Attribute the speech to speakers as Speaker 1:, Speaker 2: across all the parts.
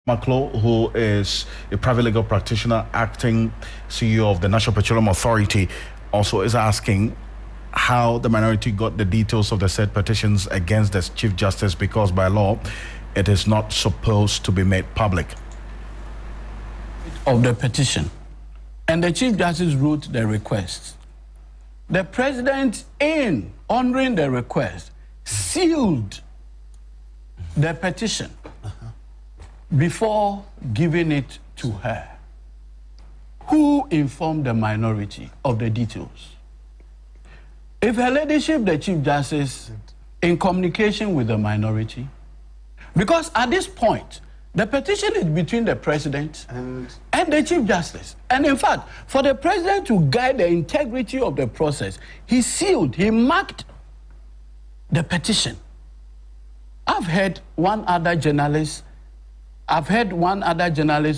Speaker 1: Maklo, who is a private legal practitioner, acting CEO of the National Petroleum Authority, also is asking how the minority got the details of the said petitions against the Chief Justice, because by law it is not supposed to be made public.
Speaker 2: Of the petition, and the Chief Justice wrote the request. The President, in honoring the request, sealed the petition before giving it to her. Who informed the minority of the details? If her ladyship, the Chief Justice, in communication with the minority, because at this point, the petition is between the President and the Chief Justice. And in fact, for the President to guide the integrity of the process, he sealed, he marked the petition. I've heard one other journalist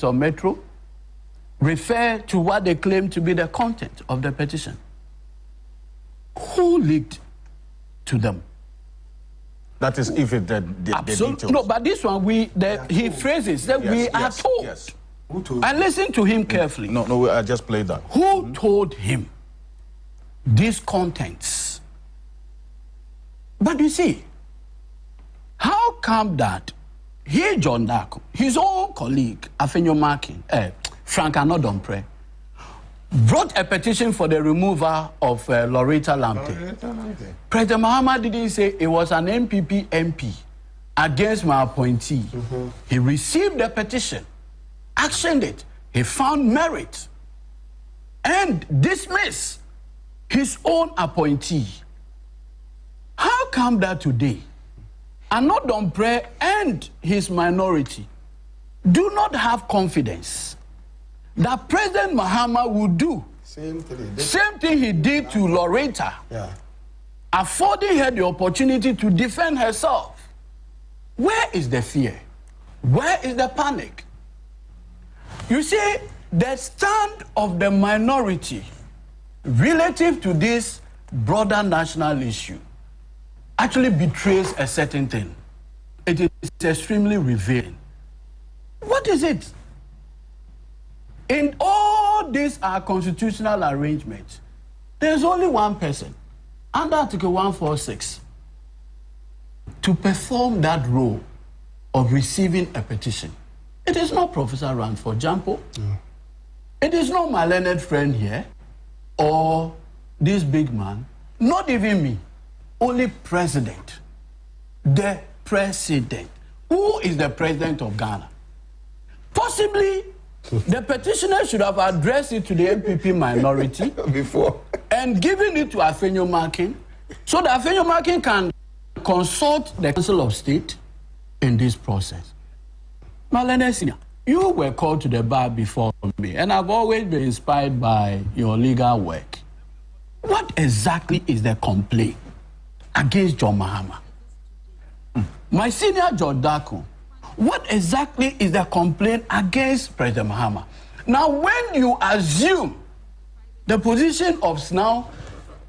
Speaker 2: on Metro refer to what they claim to be the content of the petition. Who leaked to them?
Speaker 3: That is if it the details.
Speaker 2: No, but this one he phrases that we are told.
Speaker 3: Yes.
Speaker 2: Who told? And listen to him carefully.
Speaker 3: No, I just played that.
Speaker 2: Who told him these contents? But you see, how come that he, John Darko, his own colleague, Afenyo Markin, Frank Anodompre, brought a petition for the removal of Loretta Lamte. President Mahama didn't say it was an MPP MP against my appointee. He received the petition, actioned it, he found merit, and dismissed his own appointee. How come that today, Anodompre and his minority do not have confidence that President Mahama would do same thing he did to Loretta, affording her the opportunity to defend herself? Where is the fear? Where is the panic? You see, the stand of the minority relative to this broader national issue actually betrays a certain thing. It is extremely revealing. What is it? In all these constitutional arrangements, there's only one person under Article 146 to perform that role of receiving a petition. It is not Professor Ranford Jampo. It is not my learned friend here or this big man, not even me. Only President. The President. Who is the President of Ghana? Possibly the petitioner should have addressed it to the MPP minority before and given it to Afenyo Markin so that Afenyo Markin can consult the Council of State in this process. Malene Senior, you were called to the bar before me, and I've always been inspired by your legal work. What exactly is the complaint against John Mahama? My senior John Darko, what exactly is the complaint against President Mahama? Now, when you assume the position of now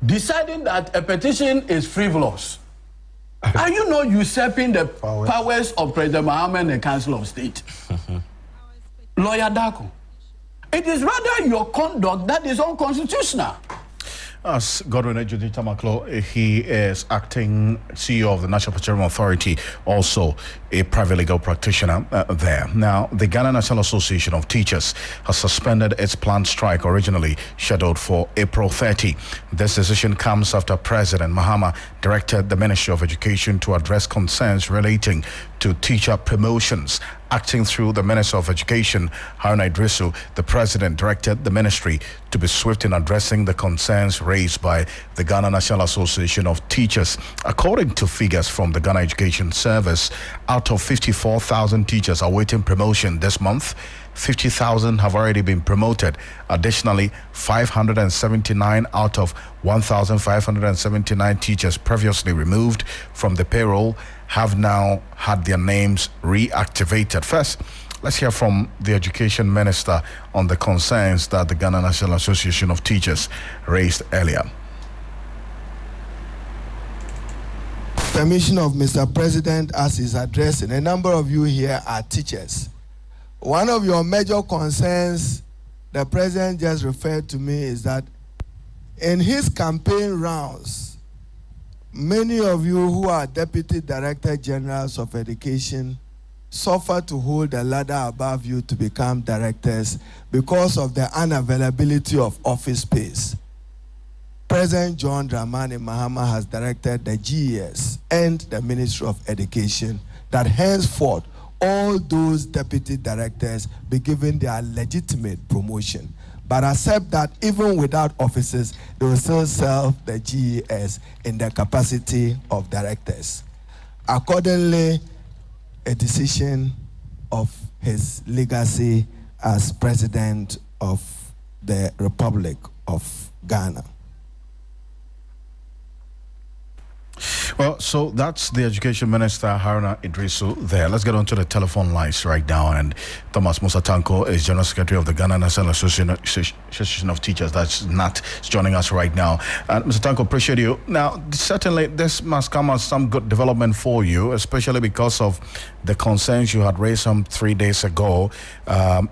Speaker 2: deciding that a petition is frivolous, are you not usurping the powers of President Mahama and the Council of State? Lawyer Darko, it is rather your conduct that is unconstitutional.
Speaker 1: As Godwin Ejudita Maklo, he is acting CEO of the National Petroleum Authority, also a private legal practitioner there. Now, the Ghana National Association of Teachers has suspended its planned strike originally scheduled for April 30. This decision comes after President Mahama directed the Ministry of Education to address concerns relating to teacher promotions. Acting through the Minister of Education, Haruna Idrisu, the President directed the ministry to be swift in addressing the concerns raised by the Ghana National Association of Teachers. According to figures from the Ghana Education Service, out of 54,000 teachers awaiting promotion this month, 50,000 have already been promoted. Additionally, 579 out of 1,579 teachers previously removed from the payroll have now had their names reactivated. First, let's hear from the Education Minister on the concerns that the Ghana National Association of Teachers raised earlier.
Speaker 4: Permission of Mr. President, as is addressing, a number of you here are teachers. one of your major concerns the president just referred to me is that in his campaign rounds, many of you who are deputy director generals of education suffer to hold the ladder above you to become directors because of the unavailability of office space. President John Dramani Mahama has directed the GES and the Ministry of Education that henceforth all those deputy directors be given their legitimate promotion, but accept that even without offices, they will still serve the GES in the capacity of directors. Accordingly, a decision of his legacy as President of the Republic of Ghana.
Speaker 1: Well, so that's the Education Minister, Haruna Idrisu, there. Let's get on to the telephone lines right now. And Thomas Musa Tanko is General Secretary of the Ghana National Association of Teachers. That's NAT, is joining us right now. And Mr. Tanko, appreciate you. Now, certainly this must come as some good development for you, especially because of the concerns you had raised some 3 days ago,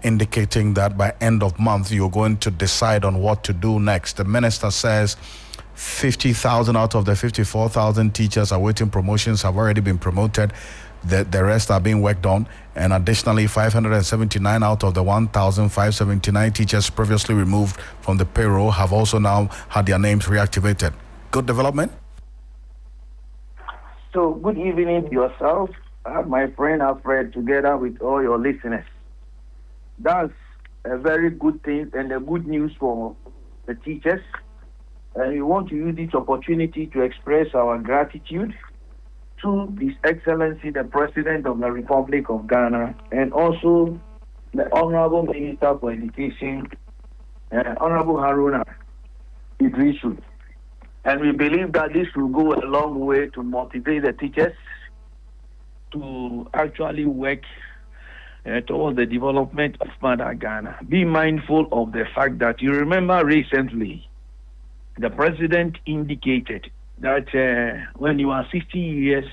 Speaker 1: indicating that by end of month, you're going to decide on what to do next. The minister says 50,000 out of the 54,000 teachers awaiting promotions have already been promoted. The rest are being worked on. And additionally, 579 out of the 1,579 teachers previously removed from the payroll have also now had their names reactivated. Good development?
Speaker 5: So, good evening to yourself, my friend Alfred, together with all your listeners. That's a very good thing and a good news for the teachers. And we want to use this opportunity to express our gratitude to His Excellency, the President of the Republic of Ghana, and also the Honorable Minister for Education, Honorable Haruna Idrisu. And we believe that this will go a long way to motivate the teachers to actually work towards the development of Mother Ghana. Be mindful of the fact that you remember recently, the president indicated that when you are 60 years,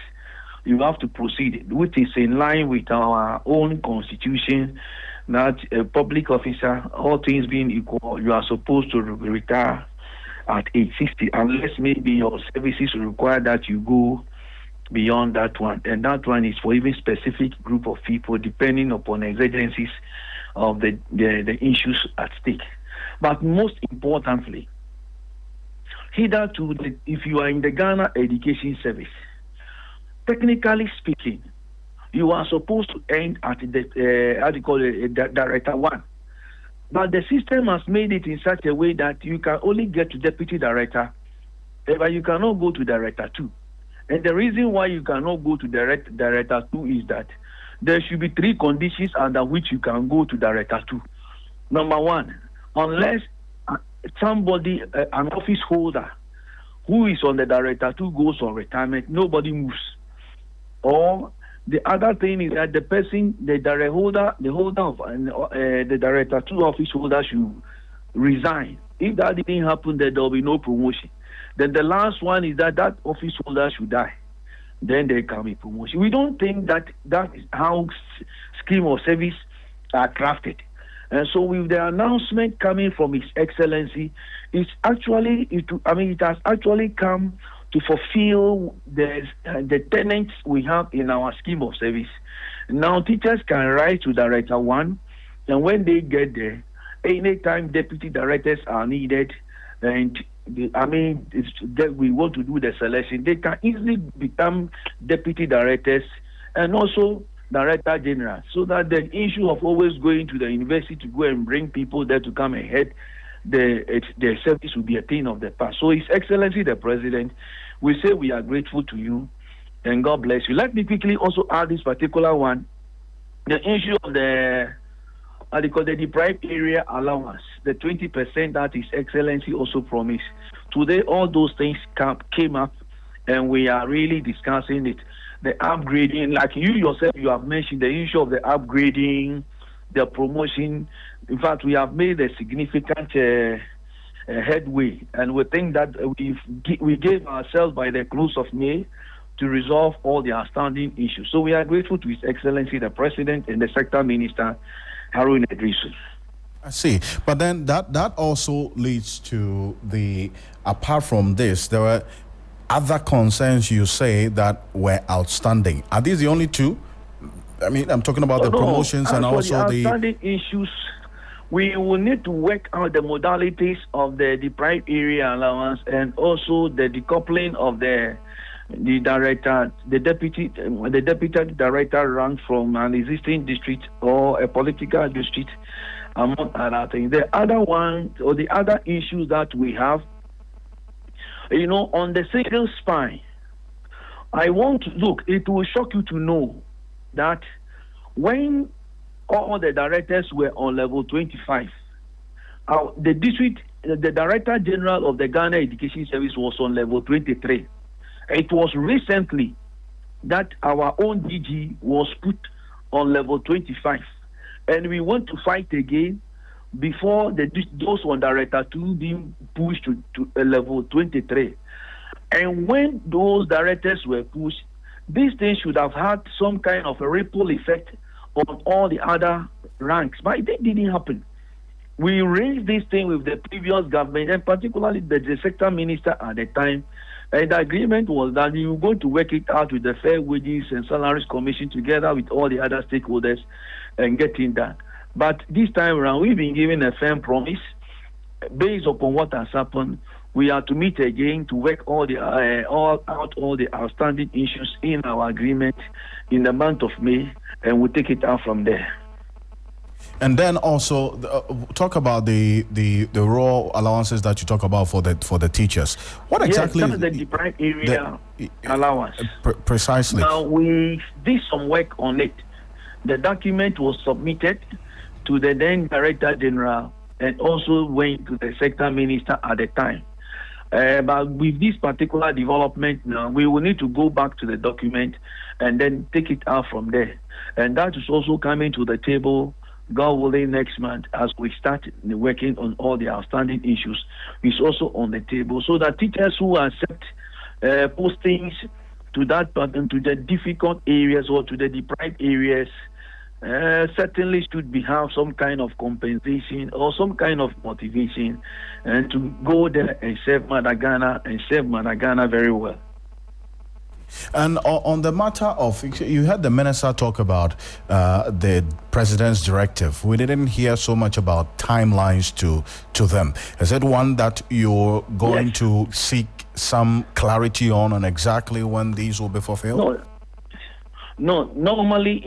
Speaker 5: you have to proceed, which is in line with our own constitution, that a public officer, all things being equal, you are supposed to retire at age 60, unless maybe your services require that you go beyond that one. And that one is for even specific group of people, depending upon exigencies of the issues at stake. But most importantly, hitherto, if you are in the Ghana Education Service, technically speaking, you are supposed to end at the Director 1. But the system has made it in such a way that you can only get to Deputy Director, but you cannot go to Director 2. And the reason why you cannot go to Director 2 is that there should be 3 conditions under which you can go to Director 2. Number 1, unless somebody, an office holder who is on the Director 2 goes on retirement, nobody moves. Or the other thing is that the person, the holder of the Director 2 office holder should resign. If that didn't happen, then there will be no promotion. Then the last one is that office holder should die. Then there can be promotion. We don't think that is how scheme of service are crafted. And so with the announcement coming from His Excellency, it has actually come to fulfill the tenets we have in our scheme of service. Now teachers can rise to Director 1, and when they get there, anytime deputy directors are needed, and we want to do the selection, they can easily become deputy directors and also Director General, so that the issue of always going to the university to go and bring people there to come ahead, the service will be a thing of the past. So His Excellency the President, we say we are grateful to you and God bless you. Let me quickly also add this particular one, the issue of the deprived area allowance, the 20% that His Excellency also promised. Today all those things came up and we are really discussing it. The upgrading, like you yourself, you have mentioned the issue of the upgrading, the promotion. In fact, we have made a significant headway, and we think that we gave ourselves by the close of May to resolve all the outstanding issues. So we are grateful to His Excellency the President and the Sector Minister, Harun Idrisu.
Speaker 1: I see. But then that also leads to apart from this, there were other concerns you say that were outstanding. Are these the only two? I mean, I'm talking about the promotions and also
Speaker 5: the outstanding issues. We will need to work out the modalities of the deprived area allowance and also the decoupling of the director, the deputy director rank from an existing district or a political district, among other things. The other one or the other issues that we have, on the single spine, I want to look. It will shock you to know that when all the directors were on level 25, the Director General of the Ghana Education Service was on level 23. It was recently that our own DG was put on level 25, and we want to fight again before those on Director 2 being pushed to a level 23. And when those directors were pushed, these things should have had some kind of a ripple effect on all the other ranks, but it didn't happen. We raised this thing with the previous government, and particularly the sector minister at the time, and the agreement was that we were going to work it out with the Fair Wages and Salaries Commission together with all the other stakeholders and getting that. But this time around, we've been given a firm promise based upon what has happened. We are to meet again to work all the outstanding issues in our agreement in the month of May, and we'll take it out from there.
Speaker 1: And then also talk about the raw allowances that you talk about for the teachers. What exactly?
Speaker 5: Yes, that's the deprived area allowance.
Speaker 1: Precisely.
Speaker 5: Now we did some work on it. The document was submitted to the then Director General and also went to the sector minister at the time. But with this particular development now, we will need to go back to the document and then take it out from there. And that is also coming to the table, God willing, next month as we start working on all the outstanding issues. It's also on the table so that teachers who accept postings to the difficult areas or to the deprived areas certainly should have some kind of compensation or some kind of motivation and to go there and serve Mother Ghana very well.
Speaker 1: And on the matter of, you heard the minister talk about the president's directive. We didn't hear so much about timelines to them. Is it one that you're going to seek some clarity on exactly when these will be fulfilled?
Speaker 5: No, normally,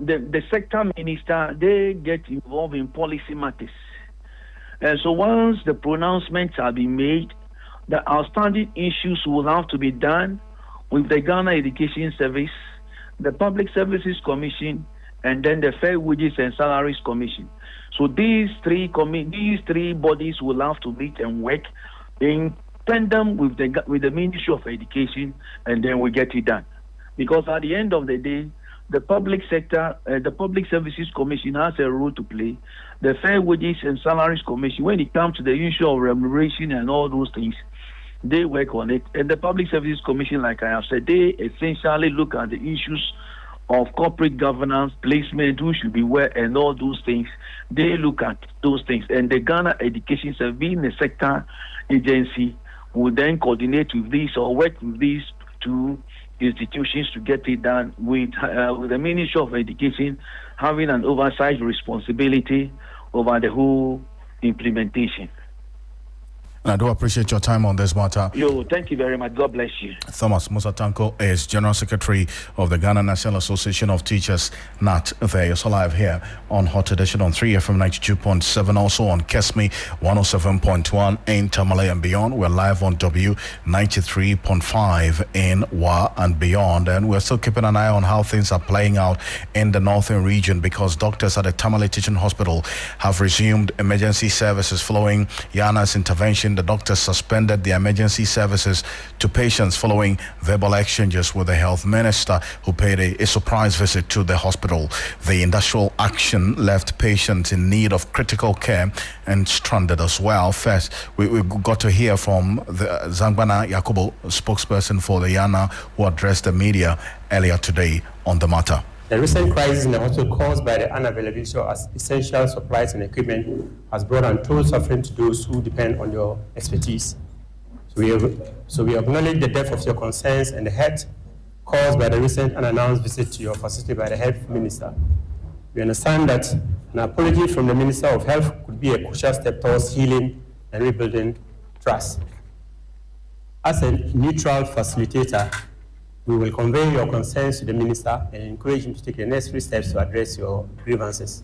Speaker 5: the sector minister, they get involved in policy matters. And so once the pronouncements have been made, the outstanding issues will have to be done with the Ghana Education Service, the Public Services Commission, and then the Fair Wages and Salaries Commission. So these three bodies will have to meet and work in tandem with the Ministry of Education, and then we get it done. Because at the end of the day, the public sector, the Public Services Commission has a role to play. The Fair Wages and Salaries Commission, when it comes to the issue of remuneration and all those things, they work on it. And the Public Services Commission, like I have said, they essentially look at the issues of corporate governance, placement, who should be where, and all those things. They look at those things. And the Ghana Education Service, being a sector agency, will then coordinate with these or work with these two institutions to get it done with the Ministry of Education having an oversight responsibility over the whole implementation.
Speaker 1: And I do appreciate your time on this matter.
Speaker 5: Thank you very much. God bless you.
Speaker 1: Thomas Musa Tanko is General Secretary of the Ghana National Association of Teachers, NAT. There is live here on Hot Edition on 3FM 92.7, also on Kesme 107.1 in Tamale and beyond. We're live on W 93.5 in Wa and beyond. And we're still keeping an eye on how things are playing out in the northern region because doctors at the Tamale Teaching Hospital have resumed emergency services following Yana's intervention. The doctors suspended the emergency services to patients following verbal exchanges with the health minister, who paid a surprise visit to the hospital. The industrial action left patients in need of critical care and stranded as well. First, we got to hear from the Zangbana Yakubu, spokesperson for the Yana, who addressed the media earlier today on the matter.
Speaker 6: The recent crisis in the hospital caused by the unavailability of essential supplies and equipment has brought untold suffering to those who depend on your expertise. So we acknowledge the depth of your concerns and the hurt caused by the recent unannounced visit to your facility by the Health Minister. We understand that an apology from the Minister of Health could be a crucial step towards healing and rebuilding trust. As a neutral facilitator, we will convey your concerns to the Minister and encourage him to take the necessary steps to address your grievances.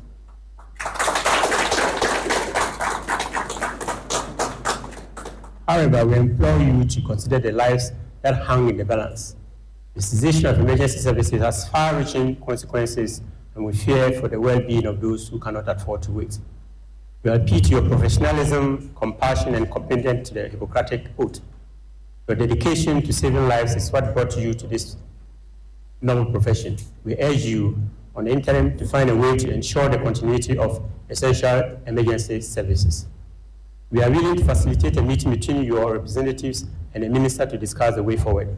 Speaker 6: However, we implore you to consider the lives that hang in the balance. The cessation of emergency services has far-reaching consequences, and we fear for the well-being of those who cannot afford to wait. We appeal to your professionalism, compassion, and commitment to the Hippocratic Oath. Your dedication to saving lives is what brought you to this noble profession. We urge you, on the interim, to find a way to ensure the continuity of essential emergency services. We are willing to facilitate a meeting between your representatives and the Minister to discuss the way forward.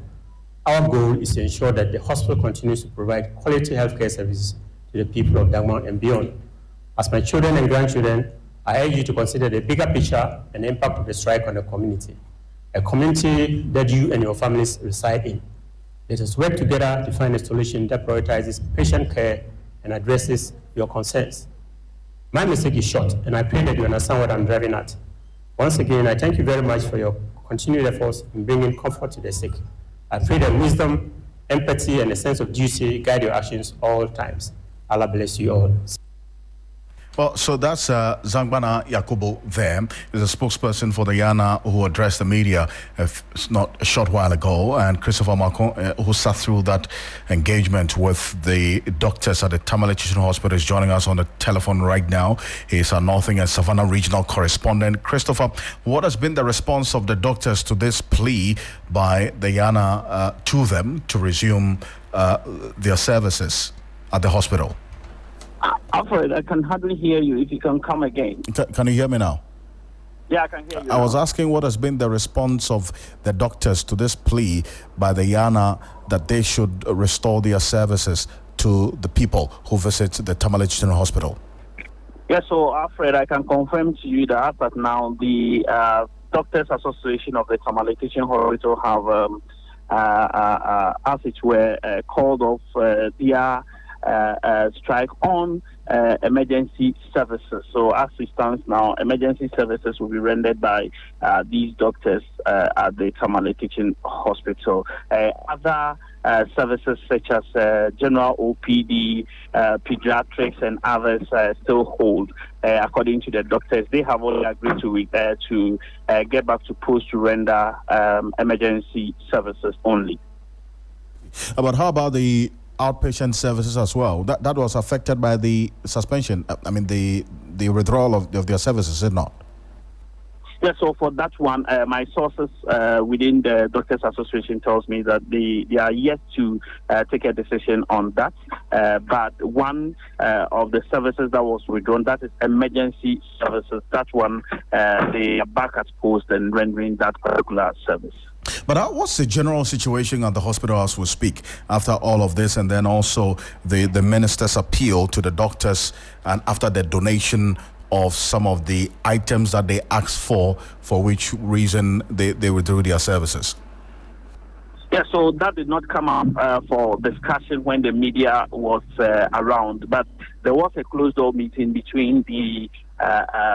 Speaker 6: Our goal is to ensure that the hospital continues to provide quality healthcare services to the people of Dagmar and beyond. As my children and grandchildren, I urge you to consider the bigger picture and the impact of the strike on the community, a community that you and your families reside in. Let us work together to find a solution that prioritizes patient care and addresses your concerns. My mistake is short, and I pray that you understand what I'm driving at. Once again, I thank you very much for your continued efforts in bringing comfort to the sick. I pray that wisdom, empathy, and a sense of duty guide your actions all times. Allah bless you all.
Speaker 1: Well, so that's Zangbana Yakubu there. He's a spokesperson for the Yana who addressed the media not a short while ago, and Christopher Macon, who sat through that engagement with the doctors at the Tamale Teaching Hospital, is joining us on the telephone right now. He's our Northern and Savannah regional correspondent. Christopher, what has been the response of the doctors to this plea by the Yana to them to resume their services at the hospital?
Speaker 7: Alfred, I can hardly hear you. If you can come again.
Speaker 1: Can you hear me now?
Speaker 7: Yeah, I can hear you.
Speaker 1: I was asking what has been the response of the doctors to this plea by the Yana that they should restore their services to the people who visit the Tamale General Hospital.
Speaker 7: Yes, so Alfred, I can confirm to you that as of now, the Doctors Association of the Tamale Teaching Hospital have, as it were, called off their strike on emergency services. So as it stands now, emergency services will be rendered by these doctors at the Tamale Teaching Hospital. Other services such as general OPD, pediatrics, and others still hold. According to the doctors, they have already agreed to get back to post to render emergency services only.
Speaker 1: But how about the outpatient services as well? That was affected by the suspension. I mean, the withdrawal of their services, is it not?
Speaker 7: Yeah, so for that one, my sources within the Doctors Association tells me that they are yet to take a decision on that. But one of the services that was withdrawn, that is emergency services. That one, they are back at post and rendering that particular service.
Speaker 1: But what's the general situation at the hospital as we speak after all of this, and then also the minister's appeal to the doctors, and after the donation of some of the items that they asked for which reason they withdrew their services?
Speaker 7: Yeah, so that did not come up for discussion when the media was around, but there was a closed-door meeting between the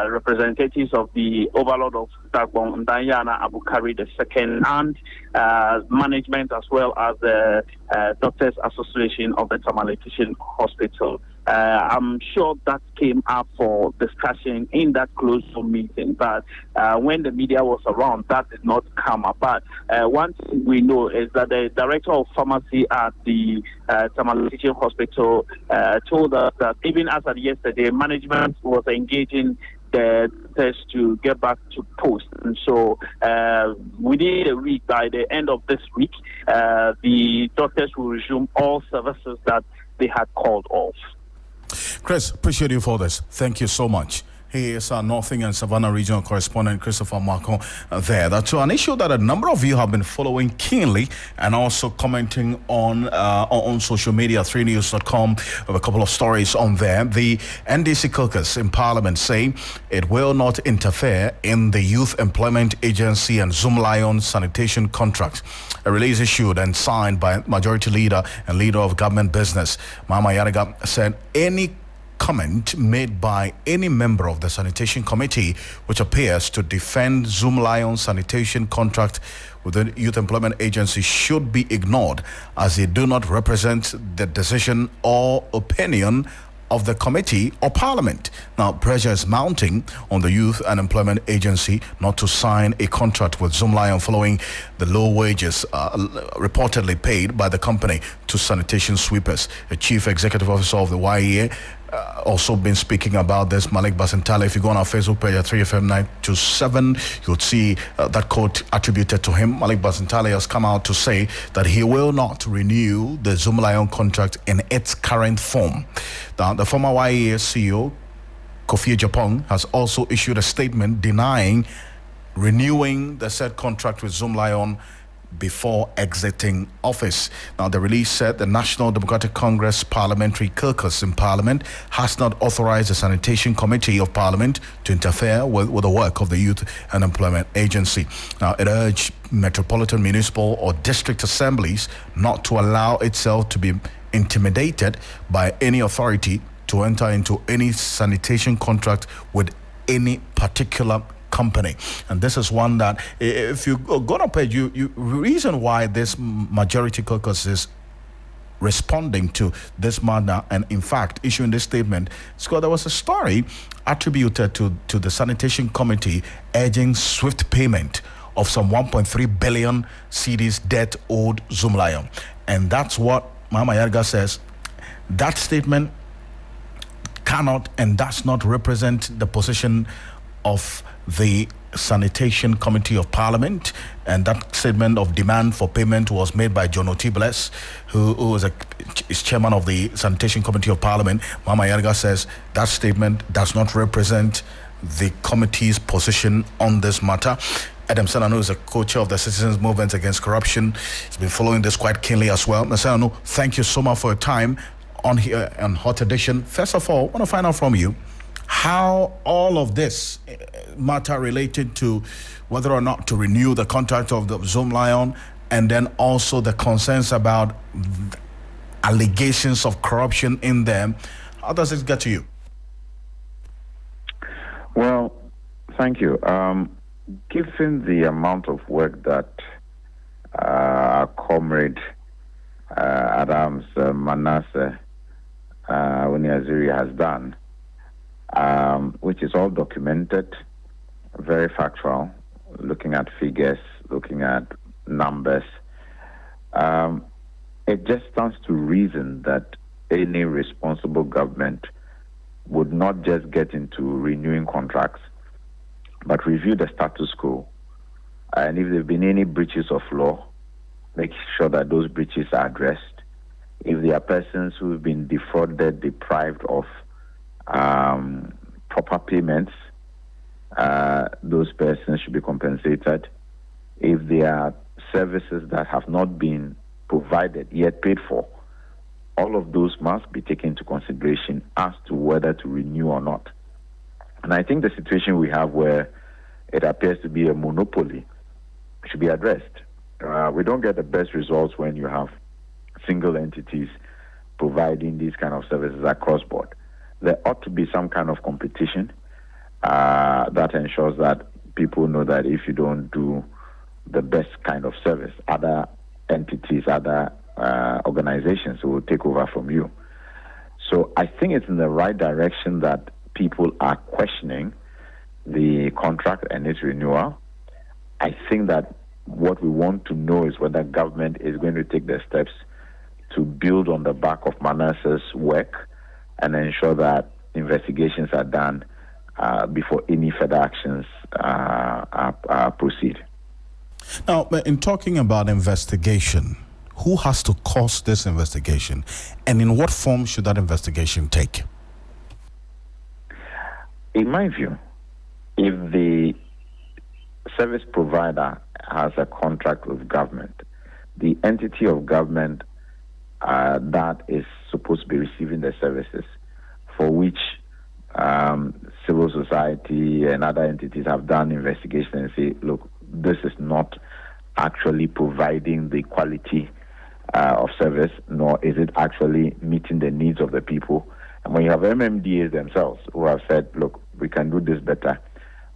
Speaker 7: representatives of the Overlord of Dagbon, Dayana Abukari II, and management, as well as the Doctors Association of the Tamale Teaching Hospital. I'm sure that came up for discussion in that closed-door meeting, but when the media was around, that did not come up. But one thing we know is that the director of pharmacy at the Tamale Teaching Hospital told us that even as of yesterday, management was engaging the test to get back to post. And so within a week, by the end of this week, the doctors will resume all services that they had called off.
Speaker 1: Chris, appreciate you for this. Thank you so much. He is our Northern and Savannah regional correspondent, Christopher Marco, there. That's an issue that a number of you have been following keenly and also commenting on social media, 3news.com, with a couple of stories on there. The NDC caucus in Parliament saying it will not interfere in the Youth Employment Agency and Zoomlion sanitation contracts. A release issued and signed by Majority Leader and Leader of Government Business, Mama Yariga, said any comment made by any member of the Sanitation Committee which appears to defend Zoomlion sanitation contract with the Youth Employment Agency should be ignored, as they do not represent the decision or opinion of the committee or Parliament. Now, pressure is mounting on the Youth and Employment Agency not to sign a contract with Zoomlion following the low wages reportedly paid by the company to sanitation sweepers. A chief executive officer of the YEA also been speaking about this, Malik Basantale. If you go on our Facebook page at 3FM 927, you'll see that quote attributed to him. Malik Basantale has come out to say that he will not renew the Zoomlion contract in its current form. The former YEA CEO, Kofi Japong, has also issued a statement denying renewing the said contract with Zoomlion before exiting office. Now, the release said the National Democratic Congress Parliamentary Caucus in Parliament has not authorized the Sanitation Committee of Parliament to interfere with the work of the Youth and Employment Agency. Now, it urged metropolitan, municipal or district assemblies not to allow itself to be intimidated by any authority to enter into any sanitation contract with any particular company. And this is one that, if you go on page, you reason why this Majority Caucus is responding to this matter and in fact issuing this statement. Scott, there was a story attributed to the Sanitation Committee urging swift payment of some 1.3 billion cedis debt owed Zoomlion. And that's what Mama Yarga says. That statement cannot and does not represent the position of the Sanitation Committee of Parliament, and that statement of demand for payment was made by John Otibles, who is chairman of the Sanitation Committee of Parliament. Mama Yarga says that statement does not represent the committee's position on this matter. Adam Sanano is a co-chair of the Citizens Movement Against Corruption. He's been following this quite keenly as well. Sanano, thank you so much for your time on here on Hot Edition. First of all, I want to find out from you how all of this matter related to whether or not to renew the contract of the Zoomlion, and then also the concerns about allegations of corruption in them. How does it get to you?
Speaker 8: Well, thank you. Given the amount of work that our comrade Adams Manasseh Uniaziri has done, which is all documented, very factual, looking at figures, looking at numbers. It just stands to reason that any responsible government would not just get into renewing contracts, but review the status quo. And if there have been any breaches of law, make sure that those breaches are addressed. If there are persons who have been defrauded, deprived of proper payments, those persons should be compensated. If there are services that have not been provided yet paid for, all of those must be taken into consideration as to whether to renew or not. And I think the situation we have where it appears to be a monopoly should be addressed. We don't get the best results when you have single entities providing these kind of services across board. There ought to be some kind of competition that ensures that people know that if you don't do the best kind of service, other entities, other organizations will take over from you. So I think it's in the right direction that people are questioning the contract and its renewal. I think that what we want to know is whether government is going to take the steps to build on the back of Manasseh's work and ensure that investigations are done before any further actions proceed.
Speaker 1: Now, in talking about investigation, who has to cause this investigation, and in what form should that investigation take?
Speaker 8: In my view, if the service provider has a contract with government, the entity of government that is supposed to be receiving the services, for which civil society and other entities have done investigation and say, look, this is not actually providing the quality of service, nor is it actually meeting the needs of the people. And when you have MMDAs themselves who have said, look, we can do this better,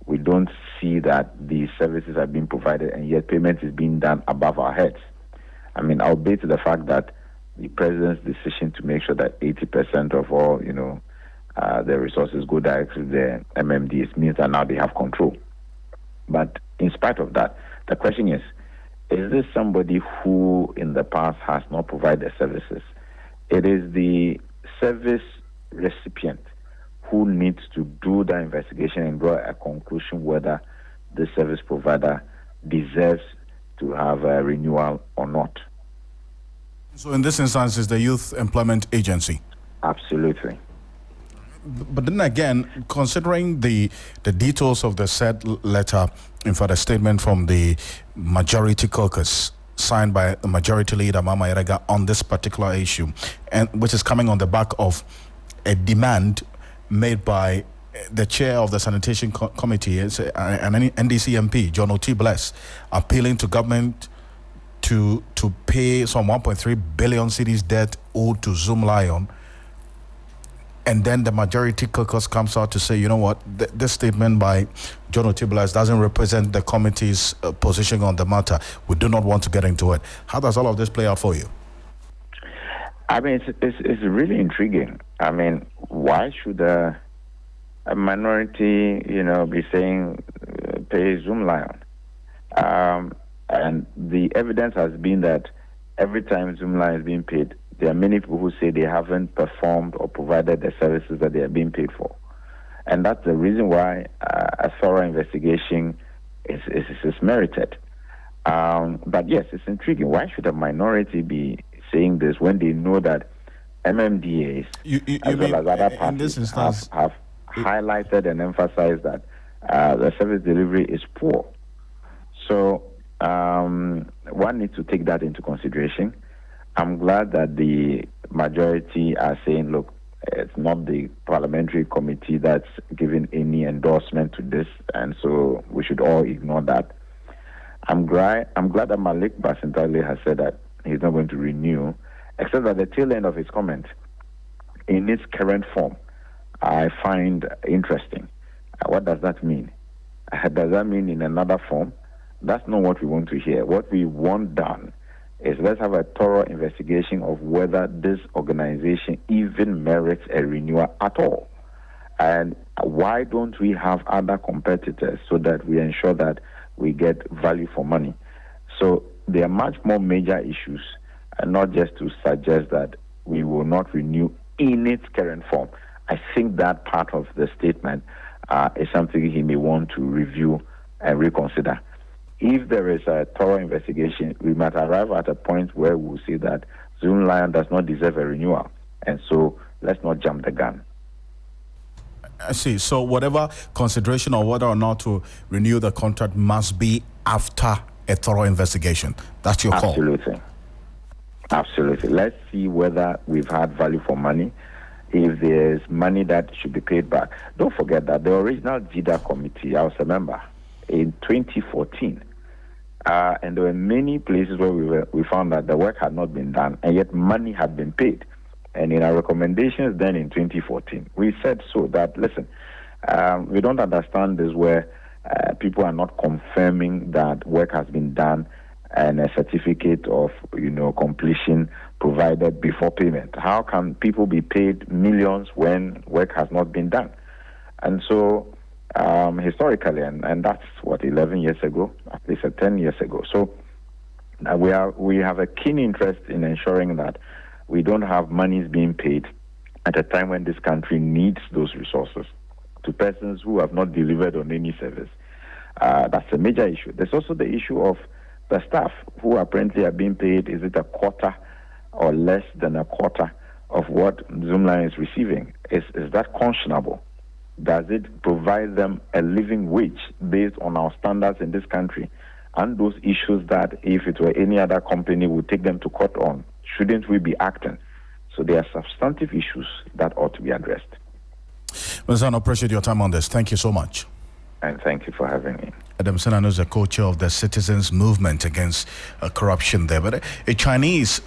Speaker 8: we don't see that the services are being provided, and yet payment is being done above our heads. I mean, I'll bet to the fact that the president's decision to make sure that 80% of all, the resources go directly to the MMDs means that now they have control. But in spite of that, the question is this somebody who in the past has not provided services? It is the service recipient who needs to do the investigation and draw a conclusion whether the service provider deserves to have a renewal or not.
Speaker 1: So in this instance, is the Youth Employment Agency?
Speaker 8: Absolutely.
Speaker 1: But then again, considering the details of the said letter, in fact, a statement from the majority caucus signed by the majority leader, Mama Irega, on this particular issue, and which is coming on the back of a demand made by the chair of the sanitation committee, an NDC MP, John O.T. Bless, appealing to government to pay some 1.3 billion cedis debt owed to Zoomlion. And then the majority caucus comes out to say, you know what, this statement by John O.T. Bless doesn't represent the committee's position on the matter. We do not want to get into it. How does all of this play out for you?
Speaker 8: I mean, it's really intriguing. I mean, why should a minority, be saying pay Zoomlion? And the evidence has been that every time Zoomlion is being paid, there are many people who say they haven't performed or provided the services that they are being paid for. And that's the reason why a thorough investigation is merited. But yes, it's intriguing. Why should a minority be saying this when they know that MMDAs, as well as other parties, have highlighted and emphasized that the service delivery is poor? So one needs to take that into consideration. I'm glad that the majority are saying, look, it's not the parliamentary committee that's giving any endorsement to this, and so we should all ignore that. I'm glad that Malik Basintale has said that he's not going to renew, except that the tail end of his comment, in its current form, I find interesting. What does that mean? Does that mean in another form? That's not what we want to hear. What we want done is let's have a thorough investigation of whether this organization even merits a renewal at all. And why don't we have other competitors so that we ensure that we get value for money? So there are much more major issues, and not just to suggest that we will not renew in its current form. I think that part of the statement is something he may want to review and reconsider. If there is a thorough investigation, we might arrive at a point where we'll see that Zoomlion does not deserve a renewal. And so let's not jump the gun.
Speaker 1: I see. So whatever consideration or whether or not to renew the contract must be after a thorough investigation. That's your call.
Speaker 8: Absolutely. Absolutely. Let's see whether we've had value for money, if there's money that should be paid back. Don't forget that the original JIDA committee, I was a member, in 2014, and there were many places where we found that the work had not been done, and yet money had been paid. And in our recommendations then in 2014, we said so that, listen, we don't understand this where people are not confirming that work has been done and a certificate of completion provided before payment. How can people be paid millions when work has not been done? And so historically, and that's 11 years ago, at least 10 years ago. So we have a keen interest in ensuring that we don't have monies being paid at a time when this country needs those resources to persons who have not delivered on any service. That's a major issue. There's also the issue of the staff who apparently are being paid, is it a quarter or less than a quarter of what Zoomlion is receiving? Is that conscionable? Does it provide them a living wage based on our standards in this country? And those issues that if it were any other company would take them to court on, shouldn't we be acting? So there are substantive issues that ought to be addressed.
Speaker 1: Mr. I appreciate your time on this. Thank you so much.
Speaker 8: And thank you for having me.
Speaker 1: Adam Senano is the co-chair of the Citizens Movement Against Corruption there. But a Chinese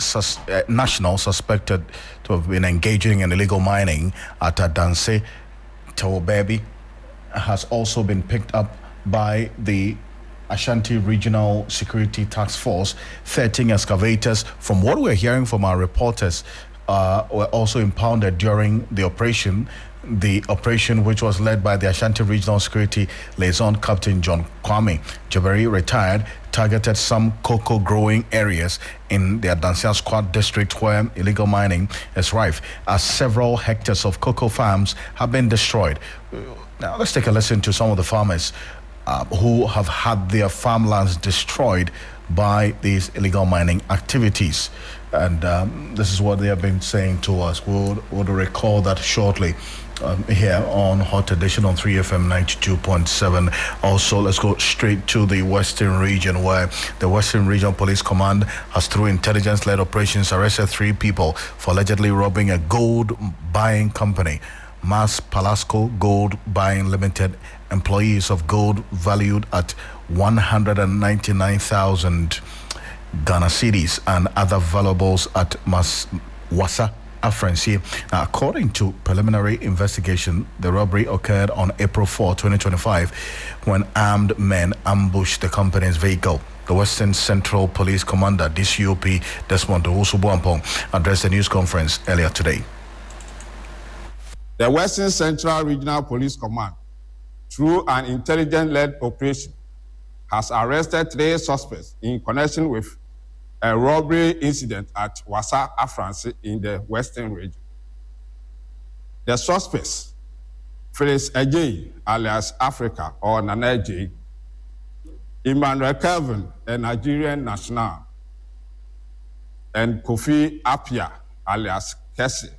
Speaker 1: national suspected to have been engaging in illegal mining at Adanse, Tawobebi, has also been picked up by the Ashanti Regional Security Task Force. 13 excavators, from what we're hearing from our reporters, were also impounded during the operation. The operation, which was led by the Ashanti Regional Security Liaison Captain John Kwame Jabari, retired, targeted some cocoa growing areas in the Adansia Squad district where illegal mining is rife, as several hectares of cocoa farms have been destroyed. Now let's take a listen to some of the farmers who have had their farmlands destroyed by these illegal mining activities. And this is what they have been saying to us. We'll recall that shortly here on Hot Edition on 3FM 92.7. Also, let's go straight to the Western Region, where the Western Region Police Command has, through intelligence-led operations, arrested 3 people for allegedly robbing a gold buying company, Mas Palasco Gold Buying Limited, employees of gold valued at 199,000 Ghana cedis and other valuables at Wasa Afrensi. Now, according to preliminary investigation, the robbery occurred on April 4, 2025, when armed men ambushed the company's vehicle. The Western Central Police Commander, DCOP Desmond Owusu-Boampong, addressed a news conference earlier today.
Speaker 9: The Western Central Regional Police Command, through an intelligence-led operation, has arrested 3 suspects in connection with a robbery incident at Wasa Afransi in the Western region. The suspects, Felix Ejei, alias Africa or Nana Ejei, Emmanuel Kelvin, a Nigerian national, and Kofi Apia, alias Kessie,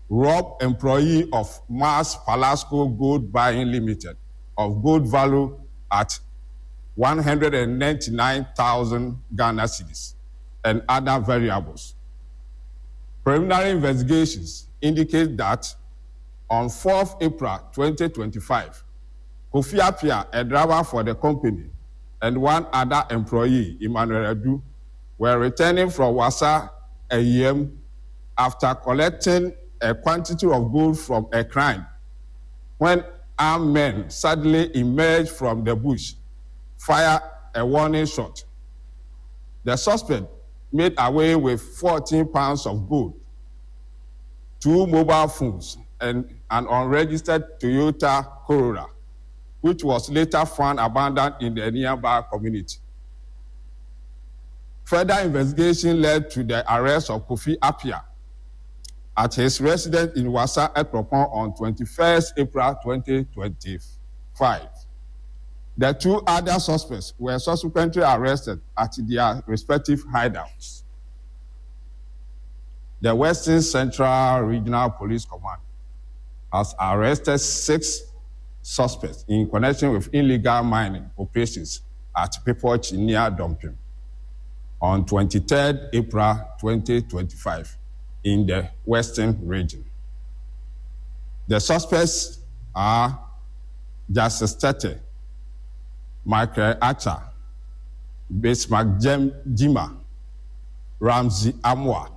Speaker 9: robbed employee of Mas Palasco Gold Buying Limited of gold value at 199,000 Ghana cedis and other variables. Preliminary investigations indicate that on 4th April 2025, Kofi Apia, a driver for the company, and 1 other employee, Emmanuel Edu, were returning from Wasa AEM after collecting a quantity of gold from a crime when armed men suddenly emerged from the bush, fired a warning shot. The suspect made away with 14 pounds of gold, 2 mobile phones, and an unregistered Toyota Corolla, which was later found abandoned in the nearby community. Further investigation led to the arrest of Kofi Apia at his residence in Wasa Ekropon on 21st April 2025. The 2 other suspects were subsequently arrested at their respective hideouts. The Western Central Regional Police Command has arrested 6 suspects in connection with illegal mining operations at Pepoch near Dumping on 23rd April 2025 in the Western Region. The suspects are Justice Tete, Michael Acha, Bismarck Jima, Ramsey Amwa,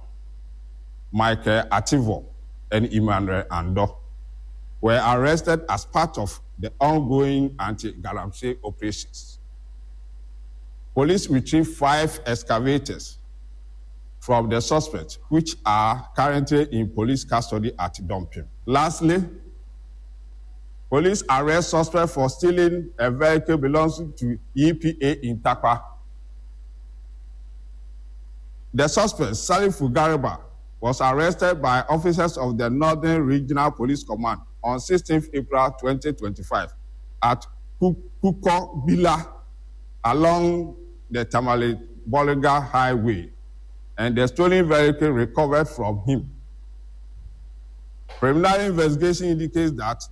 Speaker 9: Michael Ativo, and Emmanuel Ando were arrested as part of the ongoing anti-galamsey operations. Police retrieved 5 excavators from the suspects, which are currently in police custody at Dumping. Lastly, police arrest suspect for stealing a vehicle belonging to EPA in Takwa. The suspect, Salifu Gariba, was arrested by officers of the Northern Regional Police Command on 16th April 2025 at Kuko Bila along the Tamale Boliga Highway, and the stolen vehicle recovered from him. Preliminary investigation indicates that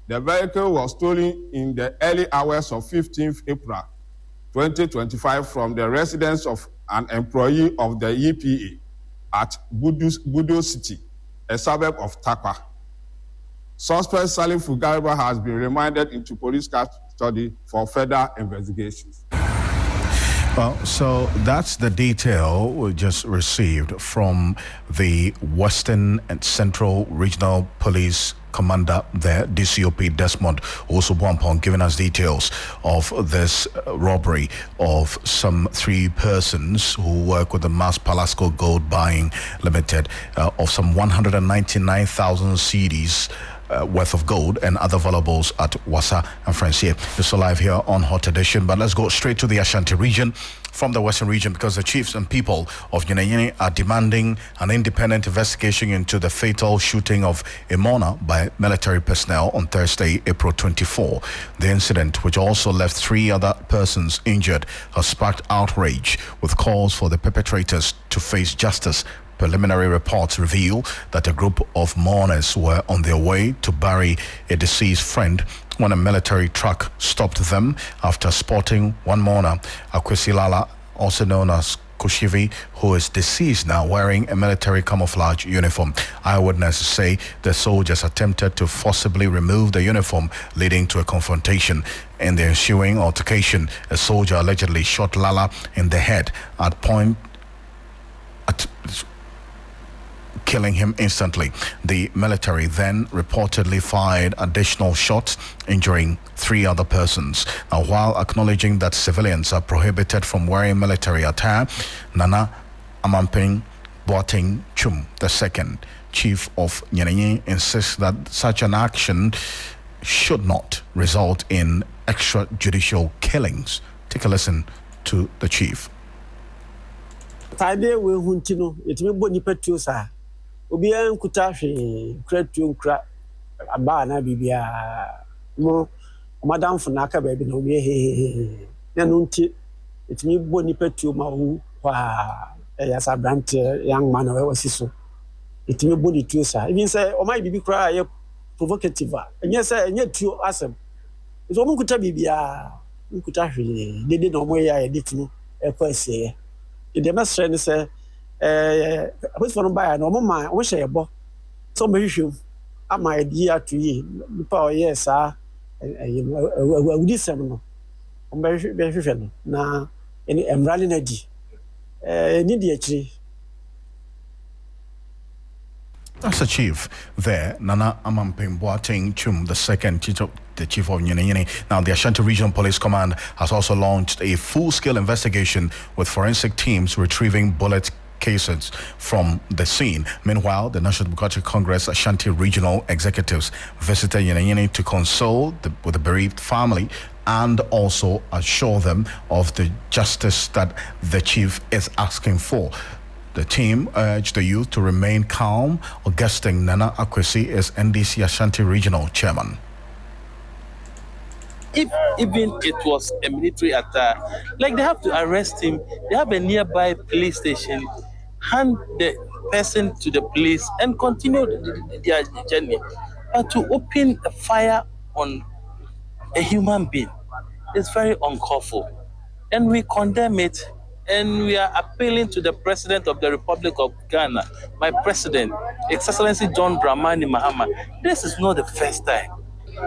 Speaker 9: The vehicle was stolen in the early hours of 15th April 2025 from the residence of an employee of the EPA at Budo City, a suburb of Takwa. Suspect Salim Fugariba has been remanded into police custody for further investigations.
Speaker 1: Well, so that's the detail we just received from the Western and Central Regional Police Commander there, DCOP Desmond Osubuampong, giving us details of this robbery of some 3 persons who work with the Mass Palasco Gold Buying Limited of some 199,000 cedis worth of gold and other valuables at Wassa and Francier. It's live here on Hot Edition, but let's go straight to the Ashanti region from the Western region, because the chiefs and people of Yeneyene are demanding an independent investigation into the fatal shooting of a mourner by military personnel on Thursday, April 24. The incident, which also left 3 other persons injured, has sparked outrage, with calls for the perpetrators to face justice. Preliminary reports reveal that a group of mourners were on their way to bury a deceased friend when a military truck stopped them after spotting one mourner, Akwesi Lala, also known as Koshivi, who is deceased now, wearing a military camouflage uniform. Eyewitnesses say the soldiers attempted to forcibly remove the uniform, leading to a confrontation. In the ensuing altercation, a soldier allegedly shot Lala in the head killing him instantly. The military then reportedly fired additional shots, injuring 3 other persons. Now, while acknowledging that civilians are prohibited from wearing military attire, Nana Amamping Boateng Chum II, chief of Yeneyene, insists that such an action should not result in extrajudicial killings. Take a listen to the chief.
Speaker 10: Ubia nkutashi kretu nkra abana bibia mo madam funaka baby no me na nunti etimi boni petu ma wu kwa yasa brand young man we wasiso etimi boni tu sa even say o mai bibi kra ye provocative enye say enye tu asem so mo nkuta bibia nkutashi dede no mo ya editinu e kwase the mestre ni say apart from buy no mama we share bo so me hwehwem ama edi atoyi nipa yes we di sem no o me hwehwem no na eni emrali na di ni di akiri.
Speaker 1: That's the chief there, Nana Amamping Boateng Chum II, the chief of Yeneyene. Now, the Ashanti Regional Police Command has also launched a full-scale investigation with forensic teams retrieving bullet cases from the scene. Meanwhile, the National Democratic Congress Ashanti Regional Executives visited Yeneyene to console with the bereaved family and also assure them of the justice that the chief is asking for. The team urged the youth to remain calm. Augustine Nana Akwesi is NDC Ashanti Regional Chairman.
Speaker 11: If even it was a military attack, like they have to arrest him, they have a nearby police station, hand the person to the police and continue their journey. But to open a fire on a human being is very uncalled for. And we condemn it, and we are appealing to the President of the Republic of Ghana, my President, His Excellency John Dramani Mahama. This is not the first time.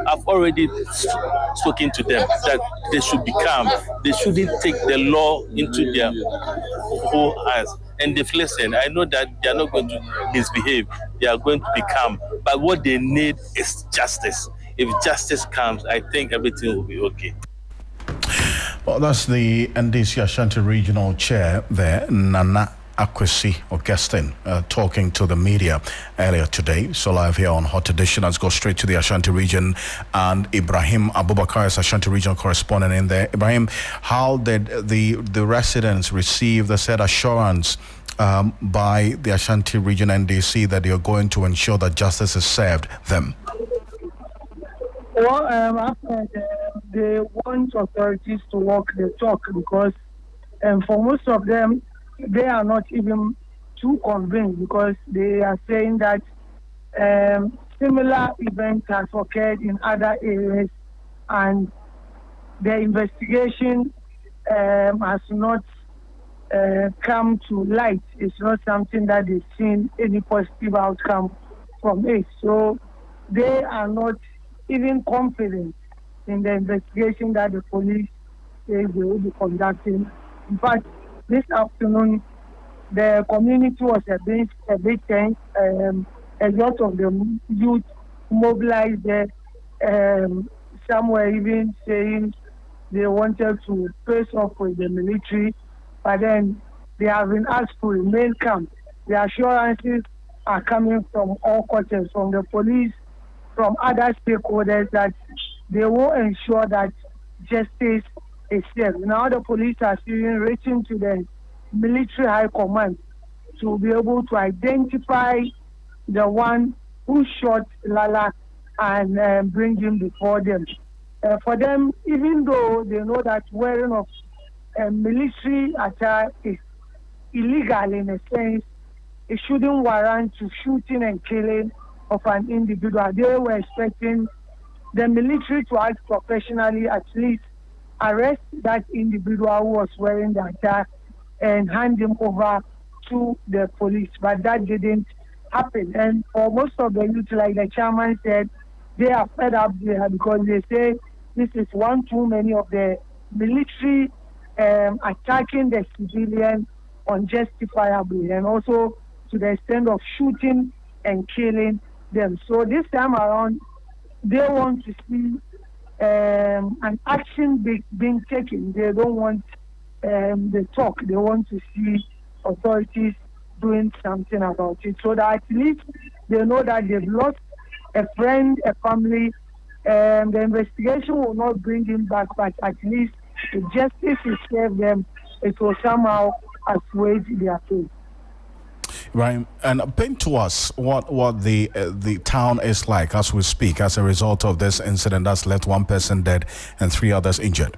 Speaker 11: I've already spoken to them that they should be calm. They shouldn't take the law into their whole hands. And they've listened. I know that they are not going to misbehave. They are going to be calm. But what they need is justice. If justice comes, I think everything will be okay.
Speaker 1: Well, that's the NDC Ashanti Regional Chair there, Nana Akwesi Augustine, talking to the media earlier today. So live here on Hot Edition. Let's go straight to the Ashanti region, and Ibrahim Abubakar is Ashanti regional correspondent in there. Ibrahim, how did the residents receive the said assurance by the Ashanti region NDC that you're going to ensure that justice is served them?
Speaker 12: Well, they want authorities to walk the talk, because for most of them, they are not even too convinced, because they are saying that similar event has occurred in other areas, and the investigation has not come to light. It's not something that they've seen any positive outcome from it. So they are not even confident in the investigation that the police say they will be conducting. In fact, this afternoon, the community was a bit tense. A lot of the youth mobilized there. Some were even saying they wanted to face off with the military, but then they have been asked to remain calm. The assurances are coming from all quarters, from the police, from other stakeholders, that they will ensure that justice is served. Now the police are even reaching to the military high command to be able to identify the one who shot Lala and bring him before them. For them, even though they know that wearing of military attire is illegal in a sense, it shouldn't warrant to shooting and killing of an individual. They were expecting the military to act professionally, at least arrest that individual who was wearing the attire and hand him over to the police. But that didn't happen. And for most of the youth, like the chairman said, they are fed up there because they say this is one too many of the military attacking the civilian unjustifiably, and also to the extent of shooting and killing them. So this time around, they want to see an action being taken. They don't want the talk. They want to see authorities doing something about it, so that at least they know that they've lost a friend, a family. The investigation will not bring him back, but at least if justice will serve them, it will somehow assuage their pain.
Speaker 1: Right, and paint to us what the town is like as we speak as a result of this incident that's left one person dead and 3 others injured.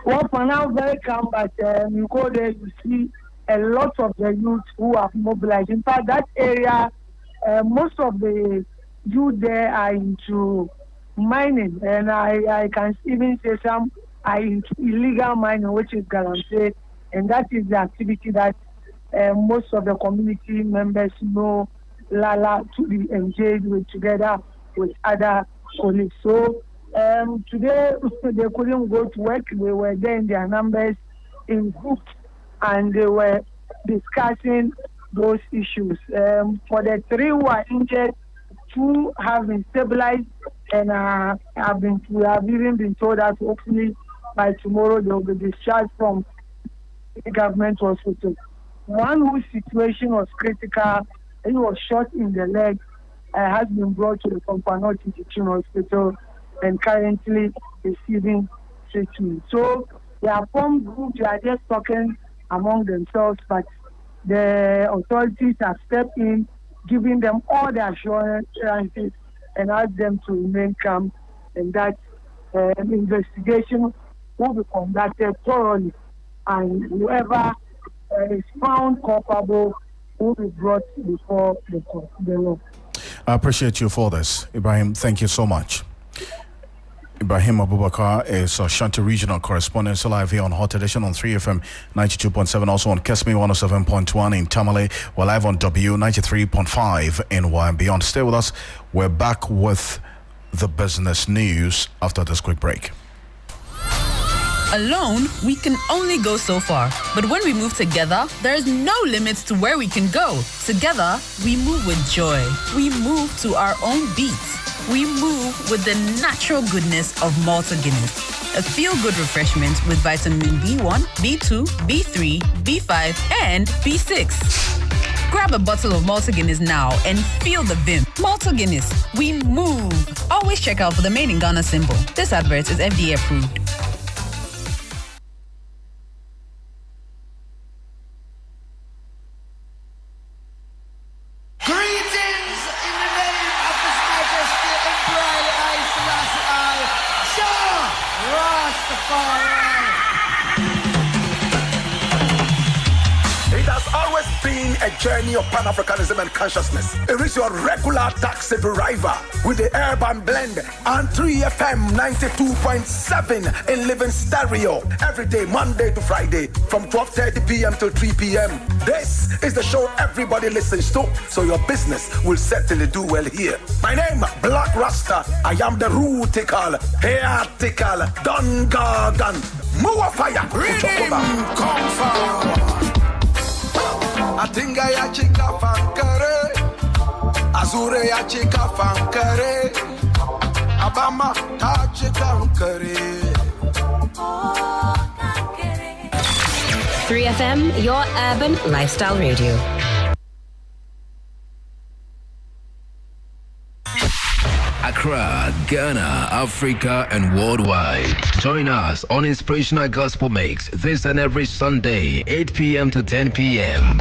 Speaker 12: Well, for now, very calm, but you go there, you see a lot of the youth who have mobilized. In fact, that area, most of the youth there are into mining, and I can even say some are into illegal mining, which is guaranteed, and that is the activity that most of the community members know Lala to be engaged with, together with other colleagues. So today they couldn't go to work. They were there in their numbers in groups, and they were discussing those issues. For the 3 who are injured, 2 have been stabilized, and we have even been told that hopefully by tomorrow they will be discharged from the government hospital. One whose situation was critical, he was shot in the leg, has been brought to the Pompano Teaching Hospital and currently receiving treatment. So they are formed groups, they are just talking among themselves, but the authorities have stepped in, giving them all the assurances and asked them to remain calm, and that investigation will be conducted thoroughly, and whoever is found culpable will be brought before the law.
Speaker 1: I appreciate you for this, Ibrahim. Thank you so much. Ibrahim Abubakar is Ashanti Regional Correspondent, still live here on Hot Edition on 3FM 92.7, also on Kesme 107.1 in Tamale. We're live on W 93.5 in Y and beyond. Stay with us. We're back with the business news after this quick break.
Speaker 13: Alone, we can only go so far. But when we move together, there's no limits to where we can go. Together, we move with joy. We move to our own beats. We move with the natural goodness of Malta Guinness. A feel-good refreshment with vitamin B1, B2, B3, B5, and B6. Grab a bottle of Malta Guinness now and feel the vim. Malta Guinness, we move. Always check out for the Made in Ghana symbol. This advert is FDA approved.
Speaker 14: a journey of Pan-Africanism and consciousness. It is your regular taxi driver with the urban blend and 3FM 92.7 in living stereo every day, Monday to Friday from 12:30 p.m. to 3 p.m. This is the show everybody listens to, so your business will certainly do well here. My name, Black Rasta. I am the rootical, heatical, Don Gargan. More fire.
Speaker 15: Come forward. I think I chica fankare. Azure ya chica fankare. Abama ta chica fankare.
Speaker 16: 3FM, your urban lifestyle radio.
Speaker 17: Accra, Ghana, Africa, and worldwide. Join us on Inspirational Gospel Mix this and every Sunday, 8 p.m. to 10 p.m.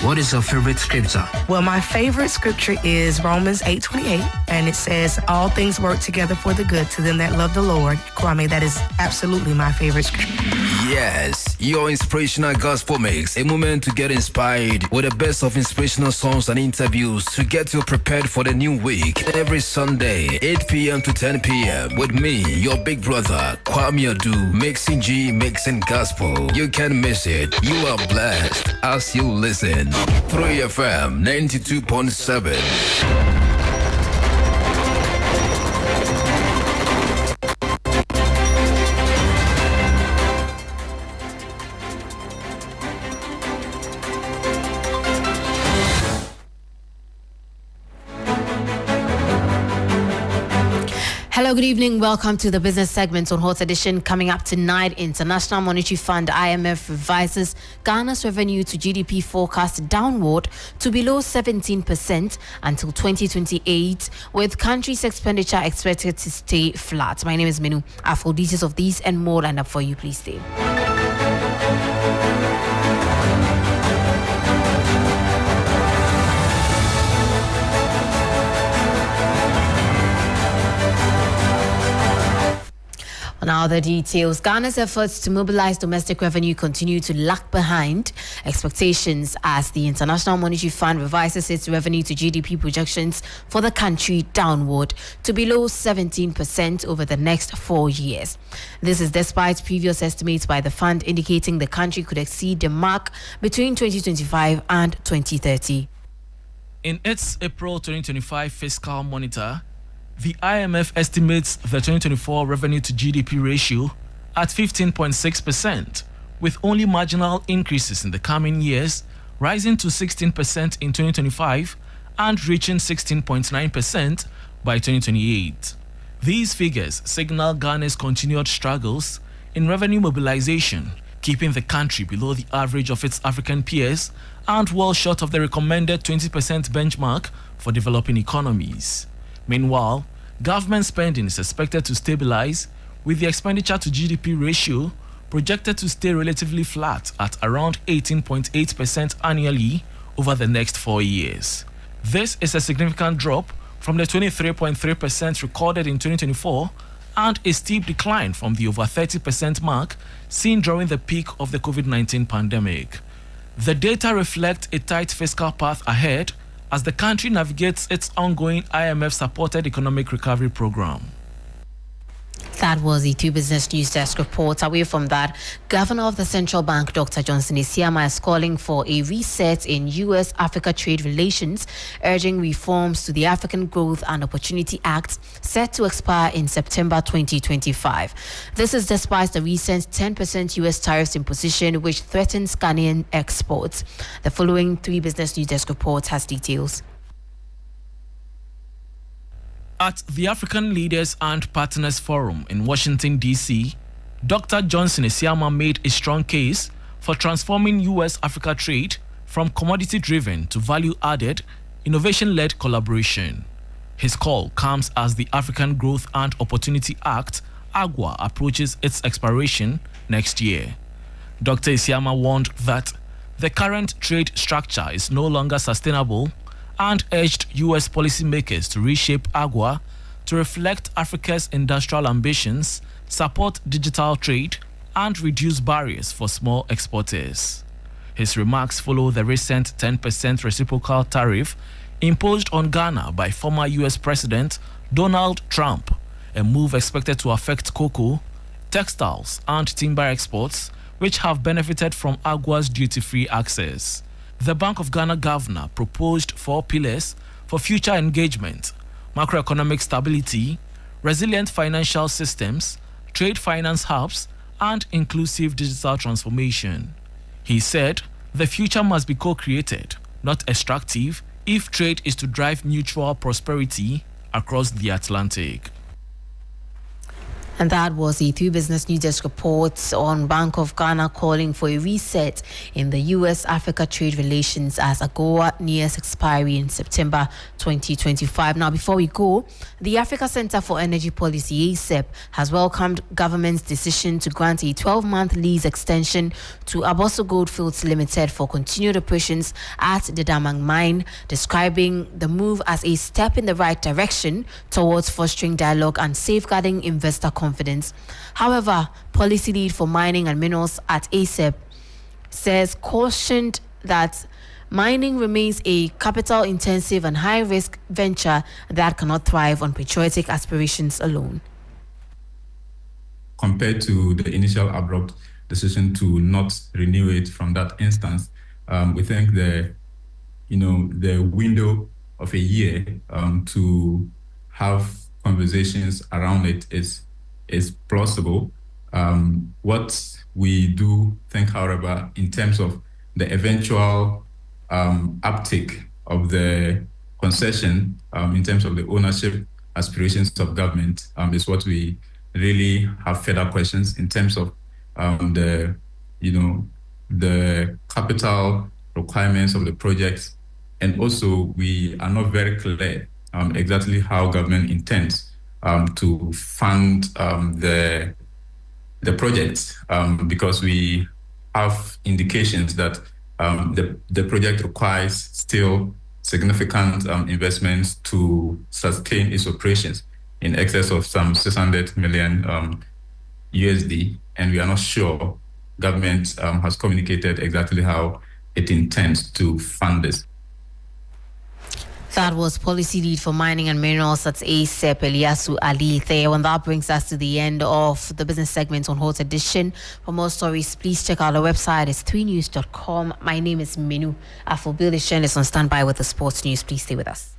Speaker 18: What is your favorite scripture?
Speaker 19: Well, my favorite scripture is Romans 8:28, and it says, all things work together for the good to them that love the Lord. Kwame, that is absolutely my favorite scripture.
Speaker 17: Yes, your Inspirational Gospel Mix, a moment to get inspired with the best of inspirational songs and interviews to get you prepared for the new week. Every Sunday, 8 p.m. to 10 p.m. with me, your big brother, Kwame Adu, mixing G, mixing gospel. You can't miss it. You are blessed as you listen. 3FM 92.7.
Speaker 20: Hello, good evening. Welcome to the business segment on Hot Edition. Coming up tonight, International Monetary Fund IMF revises Ghana's revenue to GDP forecast downward to below 17% until 2028, with country's expenditure expected to stay flat. My name is Minu. For details of these and more lined up for you, please stay. Now the details. Ghana's efforts to mobilize domestic revenue continue to lag behind expectations as the International Monetary Fund revises its revenue to GDP projections for the country downward to below 17% over the next 4 years. This is despite previous estimates by the fund indicating the country could exceed the mark between 2025 and 2030.
Speaker 21: In its April 2025 fiscal monitor, the IMF estimates the 2024 revenue to GDP ratio at 15.6%, with only marginal increases in the coming years, rising to 16% in 2025 and reaching 16.9% by 2028. These figures signal Ghana's continued struggles in revenue mobilization, keeping the country below the average of its African peers and well short of the recommended 20% benchmark for developing economies. Meanwhile, government spending is expected to stabilize, with the expenditure to GDP ratio projected to stay relatively flat at around 18.8% annually over the next 4 years. This is a significant drop from the 23.3% recorded in 2024 and a steep decline from the over 30% mark seen during the peak of the COVID-19 pandemic. The data reflect a tight fiscal path ahead as the country navigates its ongoing IMF-supported economic recovery program.
Speaker 20: That was the 2 Business News Desk report. Away from that, Governor of the Central Bank, Dr. Johnson Isiama, is calling for a reset in U.S.-Africa trade relations, urging reforms to the African Growth and Opportunity Act set to expire in September 2025. This is despite the recent 10% U.S. tariffs imposition, which threatens Ghanaian exports. The following 3 Business News Desk report has details.
Speaker 21: At the African Leaders and Partners Forum in Washington, D.C., Dr. Johnson Esiama made a strong case for transforming U.S.-Africa trade from commodity-driven to value-added, innovation-led collaboration. His call comes as the African Growth and Opportunity Act, AGWA, approaches its expiration next year. Dr. Esiama warned that the current trade structure is no longer sustainable and urged U.S. policymakers to reshape AGWA to reflect Africa's industrial ambitions, support digital trade, and reduce barriers for small exporters. His remarks follow the recent 10% reciprocal tariff imposed on Ghana by former U.S. President Donald Trump, a move expected to affect cocoa, textiles, and timber exports, which have benefited from AGWA's duty-free access. The Bank of Ghana governor proposed 4 pillars for future engagement: macroeconomic stability, resilient financial systems, trade finance hubs, and inclusive digital transformation. He said the future must be co-created, not extractive, if trade is to drive mutual prosperity across the Atlantic.
Speaker 20: And that was a 3 Business News Desk report on Bank of Ghana calling for a reset in the U.S.-Africa trade relations as AGOA nears expiry in September 2025. Now, before we go, the Africa Center for Energy Policy, ACEP, has welcomed government's decision to grant a 12-month lease extension to Abosso Goldfields Limited for continued operations at the Damang mine, describing the move as a step in the right direction towards fostering dialogue and safeguarding investor confidence. However, policy lead for mining and minerals at ACEP cautioned that mining remains a capital-intensive and high-risk venture that cannot thrive on patriotic aspirations alone.
Speaker 3: Compared to the initial abrupt decision to not renew it from that instance, we think the window of a year to have conversations around it is plausible. What we do think, however, in terms of the eventual uptake of the concession, in terms of the ownership aspirations of government, is what we really have further questions in terms of the capital requirements of the projects, and also we are not very clear exactly how government intends to fund the project, because we have indications that the project requires still significant investments to sustain its operations in excess of some 600 million USD, and we are not sure government has communicated exactly how it intends to fund this.
Speaker 20: That was policy lead for mining and minerals at ACEP, Eliasu Ali there. And that brings us to the end of the business segment on Hot Edition. For more stories, please check out our website. It's 3news.com. My name is Minu. Afrobil is on standby with the sports news. Please stay with us.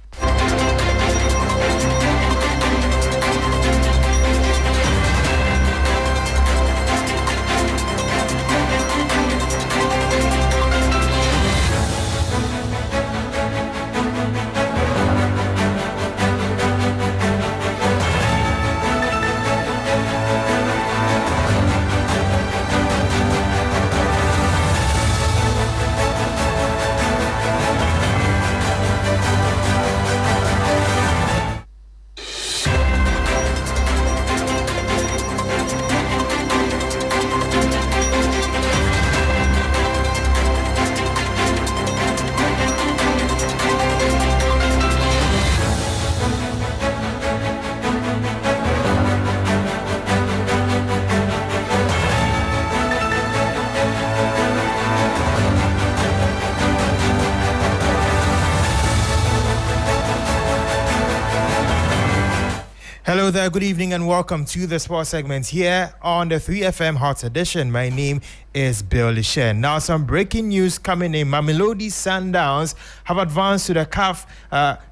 Speaker 22: Hello there, good evening and welcome to the sports segment here on the 3FM Hot Edition. My name
Speaker 2: is Bill Lishen. Now, some breaking news coming in. Mamelodi Sundowns have advanced to the CAF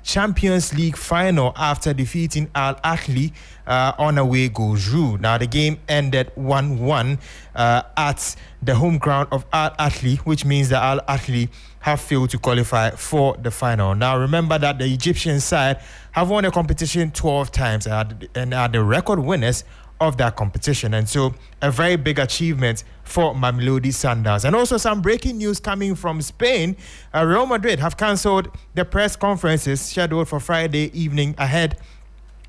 Speaker 2: Champions League final after defeating Al Ahly on away goals rule. Now, the game ended 1-1 at the home ground of Al Ahly, which means that Al Ahly have failed to qualify for the final. Now, remember that the Egyptian side have won the competition 12 times and are the record winners of that competition, and so a very big achievement for Mamelodi Sundowns. And also some breaking news coming from Spain. Real Madrid have cancelled the press conferences scheduled for Friday evening ahead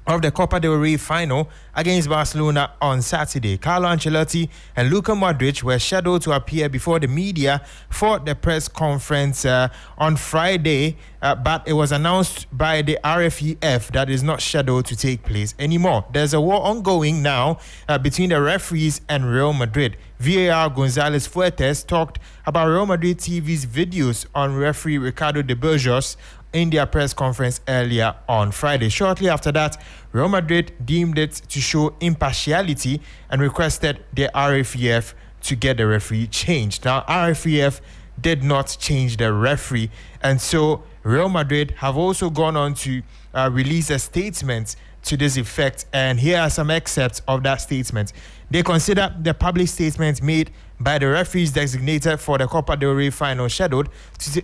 Speaker 2: of the Copa del Rey final against Barcelona on Saturday. Carlo Ancelotti and Luka Modric were scheduled to appear before the media for the press conference on Friday, but it was announced by the RFEF that is not scheduled to take place anymore. There's a war ongoing now between the referees and Real Madrid. VAR González Fuertes talked about Real Madrid TV's videos on referee Ricardo de Burgos in their press conference earlier on Friday. Shortly after that, Real Madrid deemed it to show impartiality and requested the RFEF to get the referee changed. Now, RFEF did not change the referee, and so Real Madrid have also gone on to release a statement to this effect, and here are some excerpts of that statement. They consider the public statement made by the referees designated for the Copa del Rey final scheduled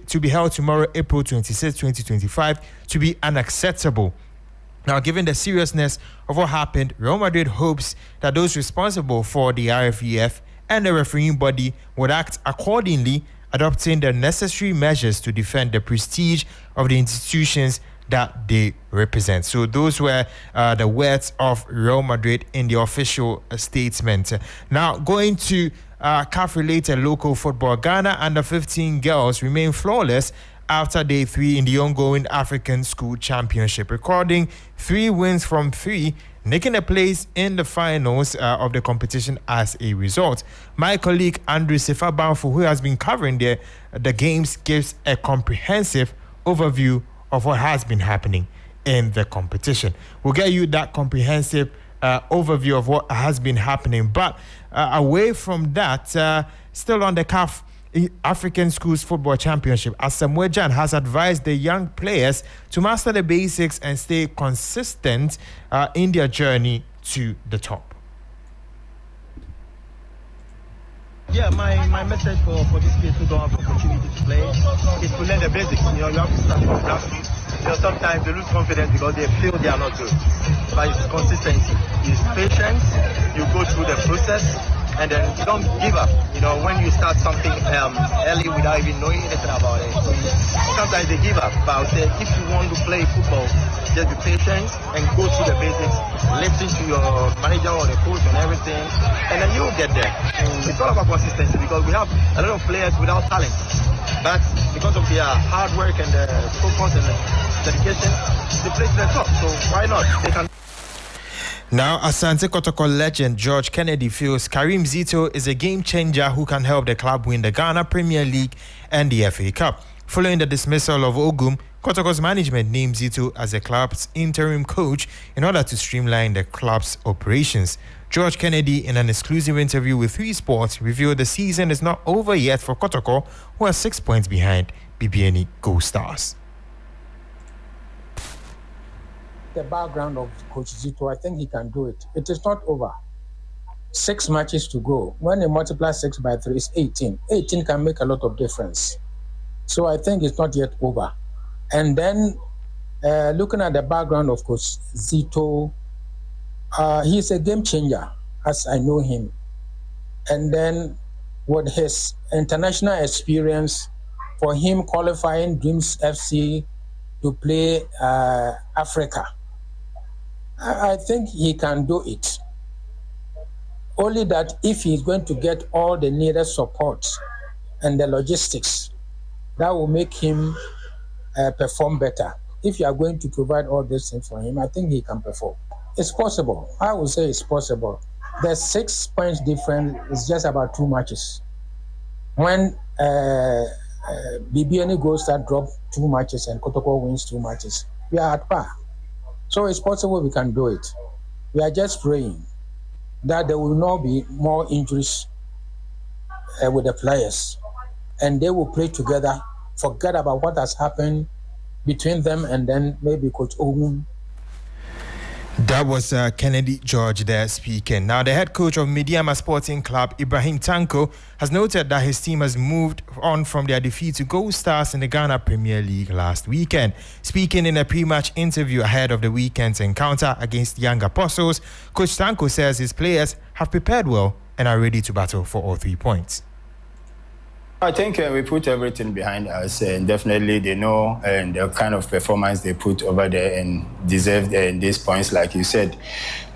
Speaker 2: to be held tomorrow, April 26, 2025, to be unacceptable. Now, given the seriousness of what happened, Real Madrid hopes that those responsible for the RFEF and the refereeing body would act accordingly, adopting the necessary measures to defend the prestige of the institutions that they represent. So those were the words of Real Madrid in the official statement. Now, going to CAF-related local football, Ghana under-15 girls remain flawless after day 3 in the ongoing African School Championship, recording 3 wins from 3, making a place in the finals of the competition as a result. My colleague Andrew Sifabanfo, who has been covering the games, gives a comprehensive overview of what has been happening in the competition. We'll get you that comprehensive overview of what has been happening. But away from that, still on the CAF African Schools Football Championship, Asamoah Gyan has advised the young players to master the basics and stay consistent in their journey to the top.
Speaker 22: Yeah, my message for these kids who don't have the opportunity to play is to learn the basics. You have to start from grassroots. Sometimes they lose confidence because they feel they are not good. But it's consistency, it's patience. You go through the process, and then you don't give up. When you start something early without even knowing anything about it, sometimes they give up. But I would say if you want to play football, just be patient and go through the basics, listen to your manager or the coach and everything, and then you'll get there. It's all about consistency because we have a lot of players without talent, but because of their hard work and the focus and the dedication, they play to the top. So why not? They can.
Speaker 2: Now, Asante Kotoko legend George Kennedy feels Karim Zito is a game changer who can help the club win the Ghana Premier League and the FA Cup. Following the dismissal of Ogum, Kotoko's management named Zito as the club's interim coach in order to streamline the club's operations. George Kennedy, in an exclusive interview with 3 Sports, revealed the season is not over yet for Kotoko, who are 6 points behind BBNE Gold Stars.
Speaker 23: The background of Coach Zito, I think he can do it. It is not over. 6 matches to go. When you multiply 6 by 3, it's 18. 18 can make a lot of difference. So I think it's not yet over. And then looking at the background of Coach Zito, he's a game changer, as I know him. And then with his international experience, for him qualifying Dreams FC to play Africa, I think he can do it. Only that if he's going to get all the needed support and the logistics, that will make him perform better. If you are going to provide all this things for him, I think he can perform. It's possible. I would say it's possible. The 6 points difference is just about 2 matches. When BBNE goes that drop 2 matches and Kotoko wins 2 matches, we are at par. So it's possible we can do it. We are just praying that there will not be more injuries with the players, and they will play together, forget about what has happened between them, and then maybe Coach Ogun.
Speaker 2: That was Kennedy George there speaking. Now, the head coach of Mediama Sporting Club, Ibrahim Tanko, has noted that his team has moved on from their defeat to Gold Stars in the Ghana Premier League last weekend. Speaking in a pre-match interview ahead of the weekend's encounter against Young Apostles, Coach Tanko says his players have prepared well and are ready to battle for all 3 points.
Speaker 4: I think we put everything behind us, and definitely they know and the kind of performance they put over there and deserve these points, like you said.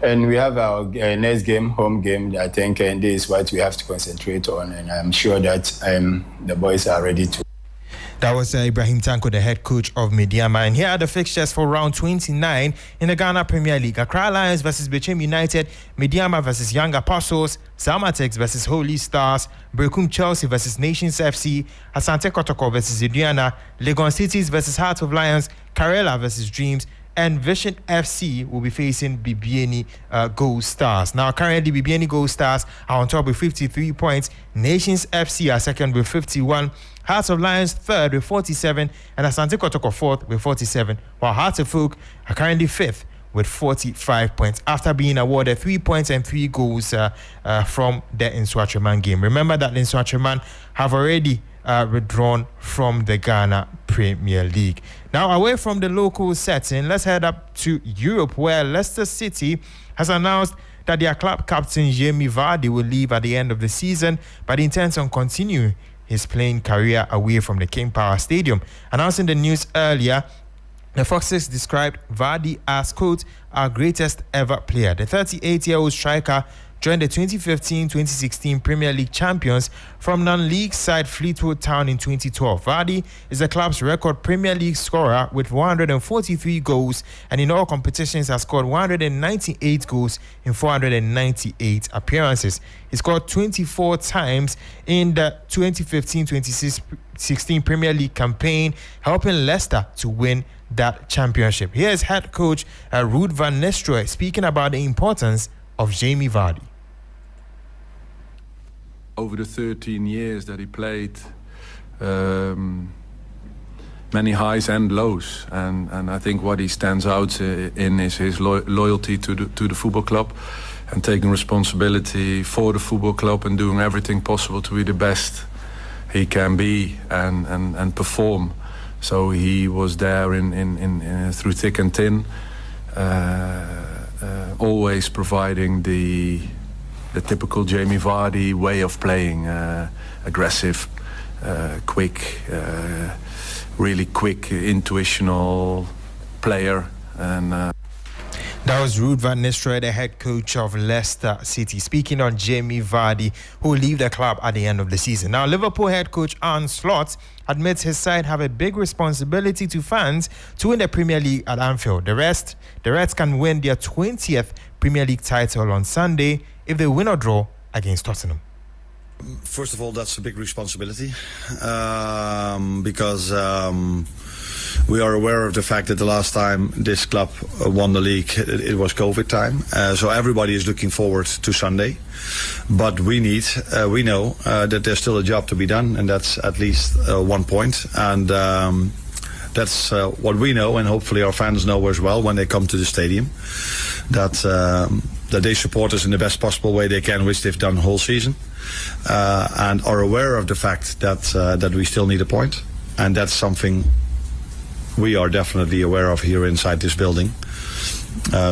Speaker 4: And we have our next game, home game, I think, and this is what we have to concentrate on, and I'm sure that the boys are ready to.
Speaker 2: That was Ibrahim Tanko, the head coach of Mediama. And here are the fixtures for round 29 in the Ghana Premier League. Accra Lions versus Bechem United, Mediama versus Young Apostles, Salmatex versus Holy Stars, Brekum Chelsea versus Nations FC, Asante Kotoko versus Aduana, Legon Cities versus Heart of Lions, Karela versus Dreams, and Vision FC will be facing Bibiani Gold Stars. Now, currently, Bibiani Gold Stars are on top with 53 points. Nations FC are second with 51. Hearts of Lions third with 47, and Asante Kotoko fourth with 47, while Hearts of Folk are currently fifth with 45 points after being awarded 3 points and 3 goals from the Nswatraman game. Remember that the Nswatraman have already withdrawn from the Ghana Premier League. Now, away from the local setting, let's head up to Europe, where Leicester City has announced that their club captain Jamie Vardy will leave at the end of the season, but intends on continuing his playing career away from the King Power Stadium. Announcing the news earlier, the Foxes described Vardy as, quote, our greatest ever player. The 38-year-old striker joined the 2015-2016 Premier League champions from non-league side Fleetwood Town in 2012. Vardy is the club's record Premier League scorer with 143 goals, and in all competitions has scored 198 goals in 498 appearances. He scored 24 times in the 2015-2016 Premier League campaign, helping Leicester to win that championship. Here's head coach Ruud van Nistelrooy speaking about the importance of Jamie Vardy.
Speaker 5: Over the 13 years that he played, many highs and lows, and I think what he stands out in is his loyalty to the football club and taking responsibility for the football club and doing everything possible to be the best he can be and perform. So he was there in through thick and thin. Always providing the typical Jamie Vardy way of playing, aggressive, quick, really quick, intuitional player. And
Speaker 2: that was Ruud van Nistelrooy, the head coach of Leicester City, speaking on Jamie Vardy, who will leave the club at the end of the season. Now, Liverpool head coach Arne Slot admits his side have a big responsibility to fans to win the Premier League at Anfield. The Reds can win their 20th Premier League title on Sunday if they win or draw against Tottenham.
Speaker 6: First of all, that's a big responsibility because we are aware of the fact that the last time this club won the league, it was COVID time. So everybody is looking forward to Sunday. But we know that there's still a job to be done, and that's at least 1 point. And that's what we know, and hopefully our fans know as well when they come to the stadium, that they support us in the best possible way they can, which they've done the whole season, and are aware of the fact that we still need a point. And that's something we are definitely aware of here inside this building.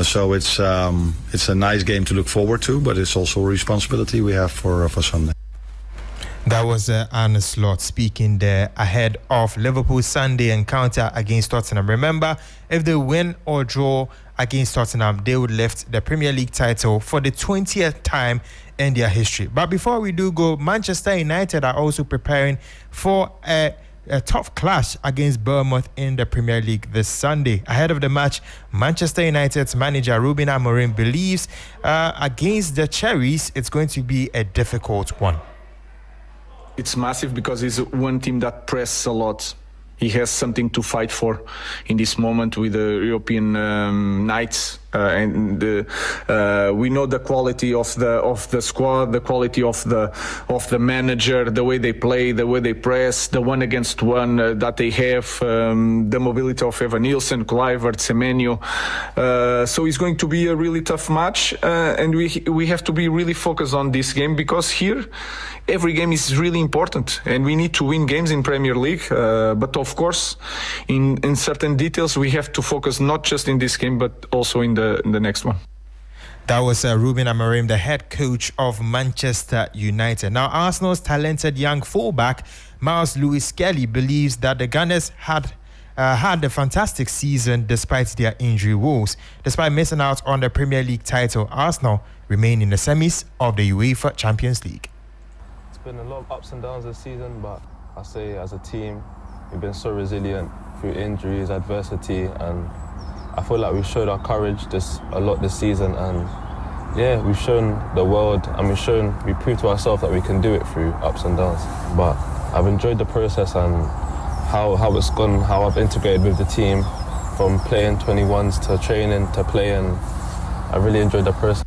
Speaker 6: So it's a nice game to look forward to, but it's also a responsibility we have for Sunday.
Speaker 2: That was Arne Slot speaking there ahead of Liverpool's Sunday encounter against Tottenham. Remember, if they win or draw against Tottenham, they would lift the Premier League title for the 20th time in their history. But before we do go, Manchester United are also preparing for a tough clash against Bournemouth in the Premier League this Sunday. Ahead of the match, Manchester United's manager Ruben Amorim believes against the Cherries, it's going to be a difficult one.
Speaker 24: It's massive because it's one team that presses a lot. He has something to fight for in this moment with the European nights and we know the quality of the squad, the quality of the manager, the way they play, the way they press, the one against one that they have, the mobility of Evan Nielsen, Kluivert, Semenyo. So it's going to be a really tough match, and we have to be really focused on this game, because here every game is really important, and we need to win games in Premier League. But of course, in certain details, we have to focus not just in this game, but also in the next one.
Speaker 2: That was Ruben Amorim, the head coach of Manchester United. Now, Arsenal's talented young fullback, Miles Lewis-Skelly, believes that the Gunners had a fantastic season despite their injury woes. Despite missing out on the Premier League title, Arsenal remain in the semis of the UEFA Champions League.
Speaker 7: It's been a lot of ups and downs this season, but I say as a team, we've been so resilient through injuries, adversity, and I feel like we've showed our courage a lot this season, and yeah, we've shown the world, and we proved to ourselves that we can do it through ups and downs. But I've enjoyed the process and how it's gone, how I've integrated with the team, from playing 21s to training to playing. I really enjoyed the process.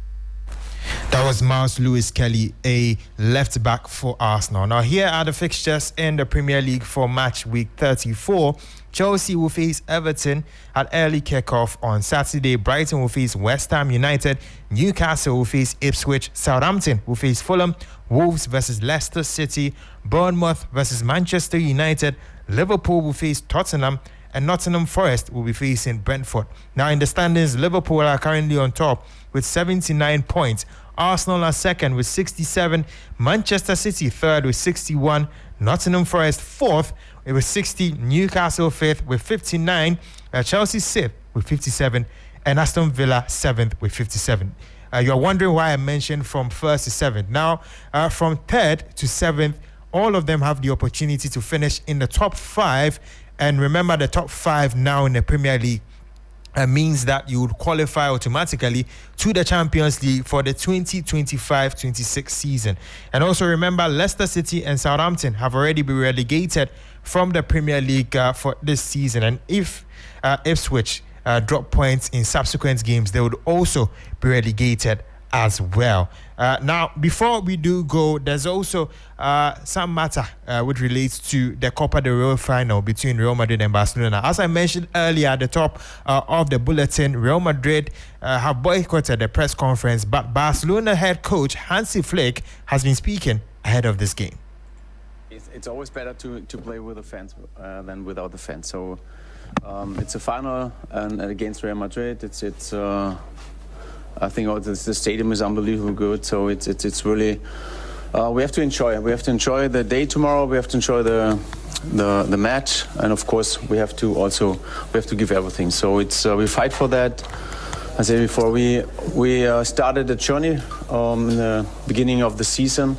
Speaker 2: That was Miles Lewis-Skelly, a left back for Arsenal. Now, here are the fixtures in the Premier League for match week 34. Chelsea will face Everton at early kickoff on Saturday. Brighton will face West Ham United. Newcastle will face Ipswich. Southampton will face Fulham. Wolves versus Leicester City. Bournemouth versus Manchester United. Liverpool will face Tottenham. And Nottingham Forest will be facing Brentford. Now, in the standings, Liverpool are currently on top with 79 points. Arsenal are second with 67. Manchester City third with 61. Nottingham Forest fourth with 60. Newcastle fifth with 59. Chelsea sixth with 57. And Aston Villa seventh with 57. You're wondering why I mentioned from first to seventh. Now, from third to seventh, all of them have the opportunity to finish in the top five. And remember, the top five now in the Premier League means that you would qualify automatically to the Champions League for the 2025-26 season. And also remember, Leicester City and Southampton have already been relegated from the Premier League for this season. And if Ipswich drop points in subsequent games, they would also be relegated as well. Now, before we do go, there's also some matter which relates to the Copa del Rey final between Real Madrid and Barcelona. As I mentioned earlier at the top of the bulletin, Real Madrid have boycotted the press conference, but Barcelona head coach Hansi Flick has been speaking ahead of this game.
Speaker 8: It's always better to play with the fans than without the fans. So it's a final and against Real Madrid. I think the stadium is unbelievably good, so it's really we have to enjoy. We have to enjoy the day tomorrow. We have to enjoy the match, and of course we have to give everything. So we fight for that. I said before, we started the journey in the beginning of the season,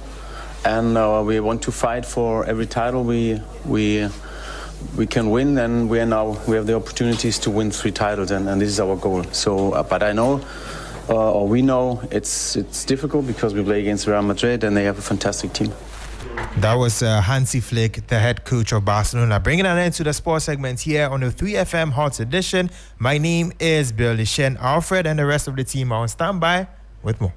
Speaker 8: and we want to fight for every title we can win, and we have the opportunities to win 3 titles, and this is our goal. So, but I know. Or we know it's difficult because we play against Real Madrid and they have a fantastic team.
Speaker 2: That was Hansi Flick, the head coach of Barcelona. Bringing an end to the sports segment here on the 3FM Hot Edition. My name is Bill Lishen. Alfred and the rest of the team are on standby with more.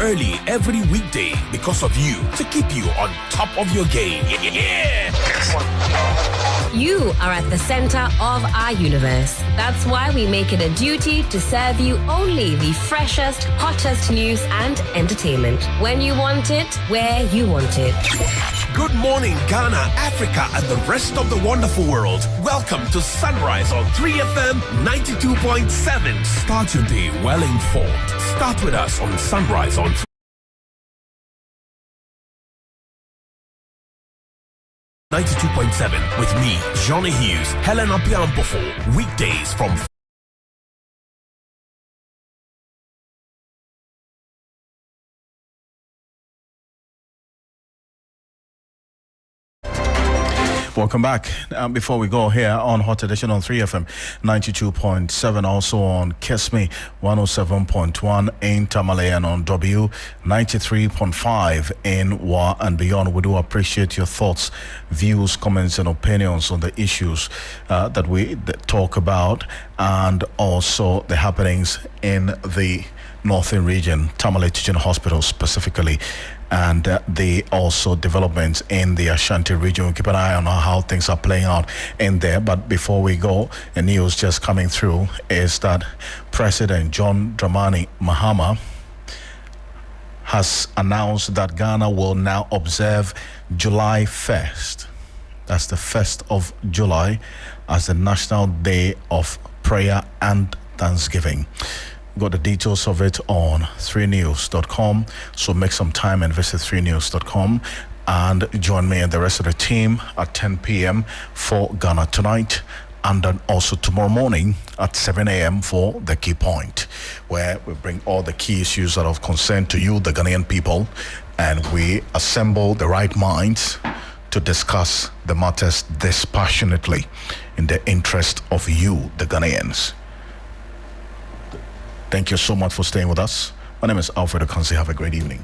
Speaker 9: Early every weekday because of you, to keep you on top of your game. Yeah!
Speaker 16: You are at the center of our universe. That's why we make it a duty to serve you only the freshest, hottest news and entertainment. When you want it, where you want it.
Speaker 9: Good morning, Ghana, Africa, and the rest of the wonderful world. Welcome to Sunrise on 3FM 92.7. Start your day well informed. Start with us on Sunrise on 92.7 with me, Johnny Hughes, Helena Piampofo, weekdays from
Speaker 1: Welcome back. Before we go here on Hot Edition on 3FM 92.7, also on Kiss Me 107.1 in Tamale and on W 93.5 in Wa and beyond. We do appreciate your thoughts, views, comments and opinions on the issues that we talk about, and also the happenings in the Northern region, Tamale Teaching Hospital specifically, and the also developments in the Ashanti region. We keep an eye on how things are playing out in there. But before we go, the news just coming through is that President John Dramani Mahama has announced that Ghana will now observe July 1st. That's the 1st of July as the National Day of Prayer and Thanksgiving. Got the details of it on 3news.com, so make some time and visit 3news.com and join me and the rest of the team at 10 p.m. for Ghana Tonight, and then also tomorrow morning at 7 a.m. for The Key Point, where we bring all the key issues that are of concern to you, the Ghanaian people, and we assemble the right minds to discuss the matters dispassionately in the interest of you, the Ghanaians. Thank you so much for staying with us. My name is Alfred Ocansey. Have a great evening.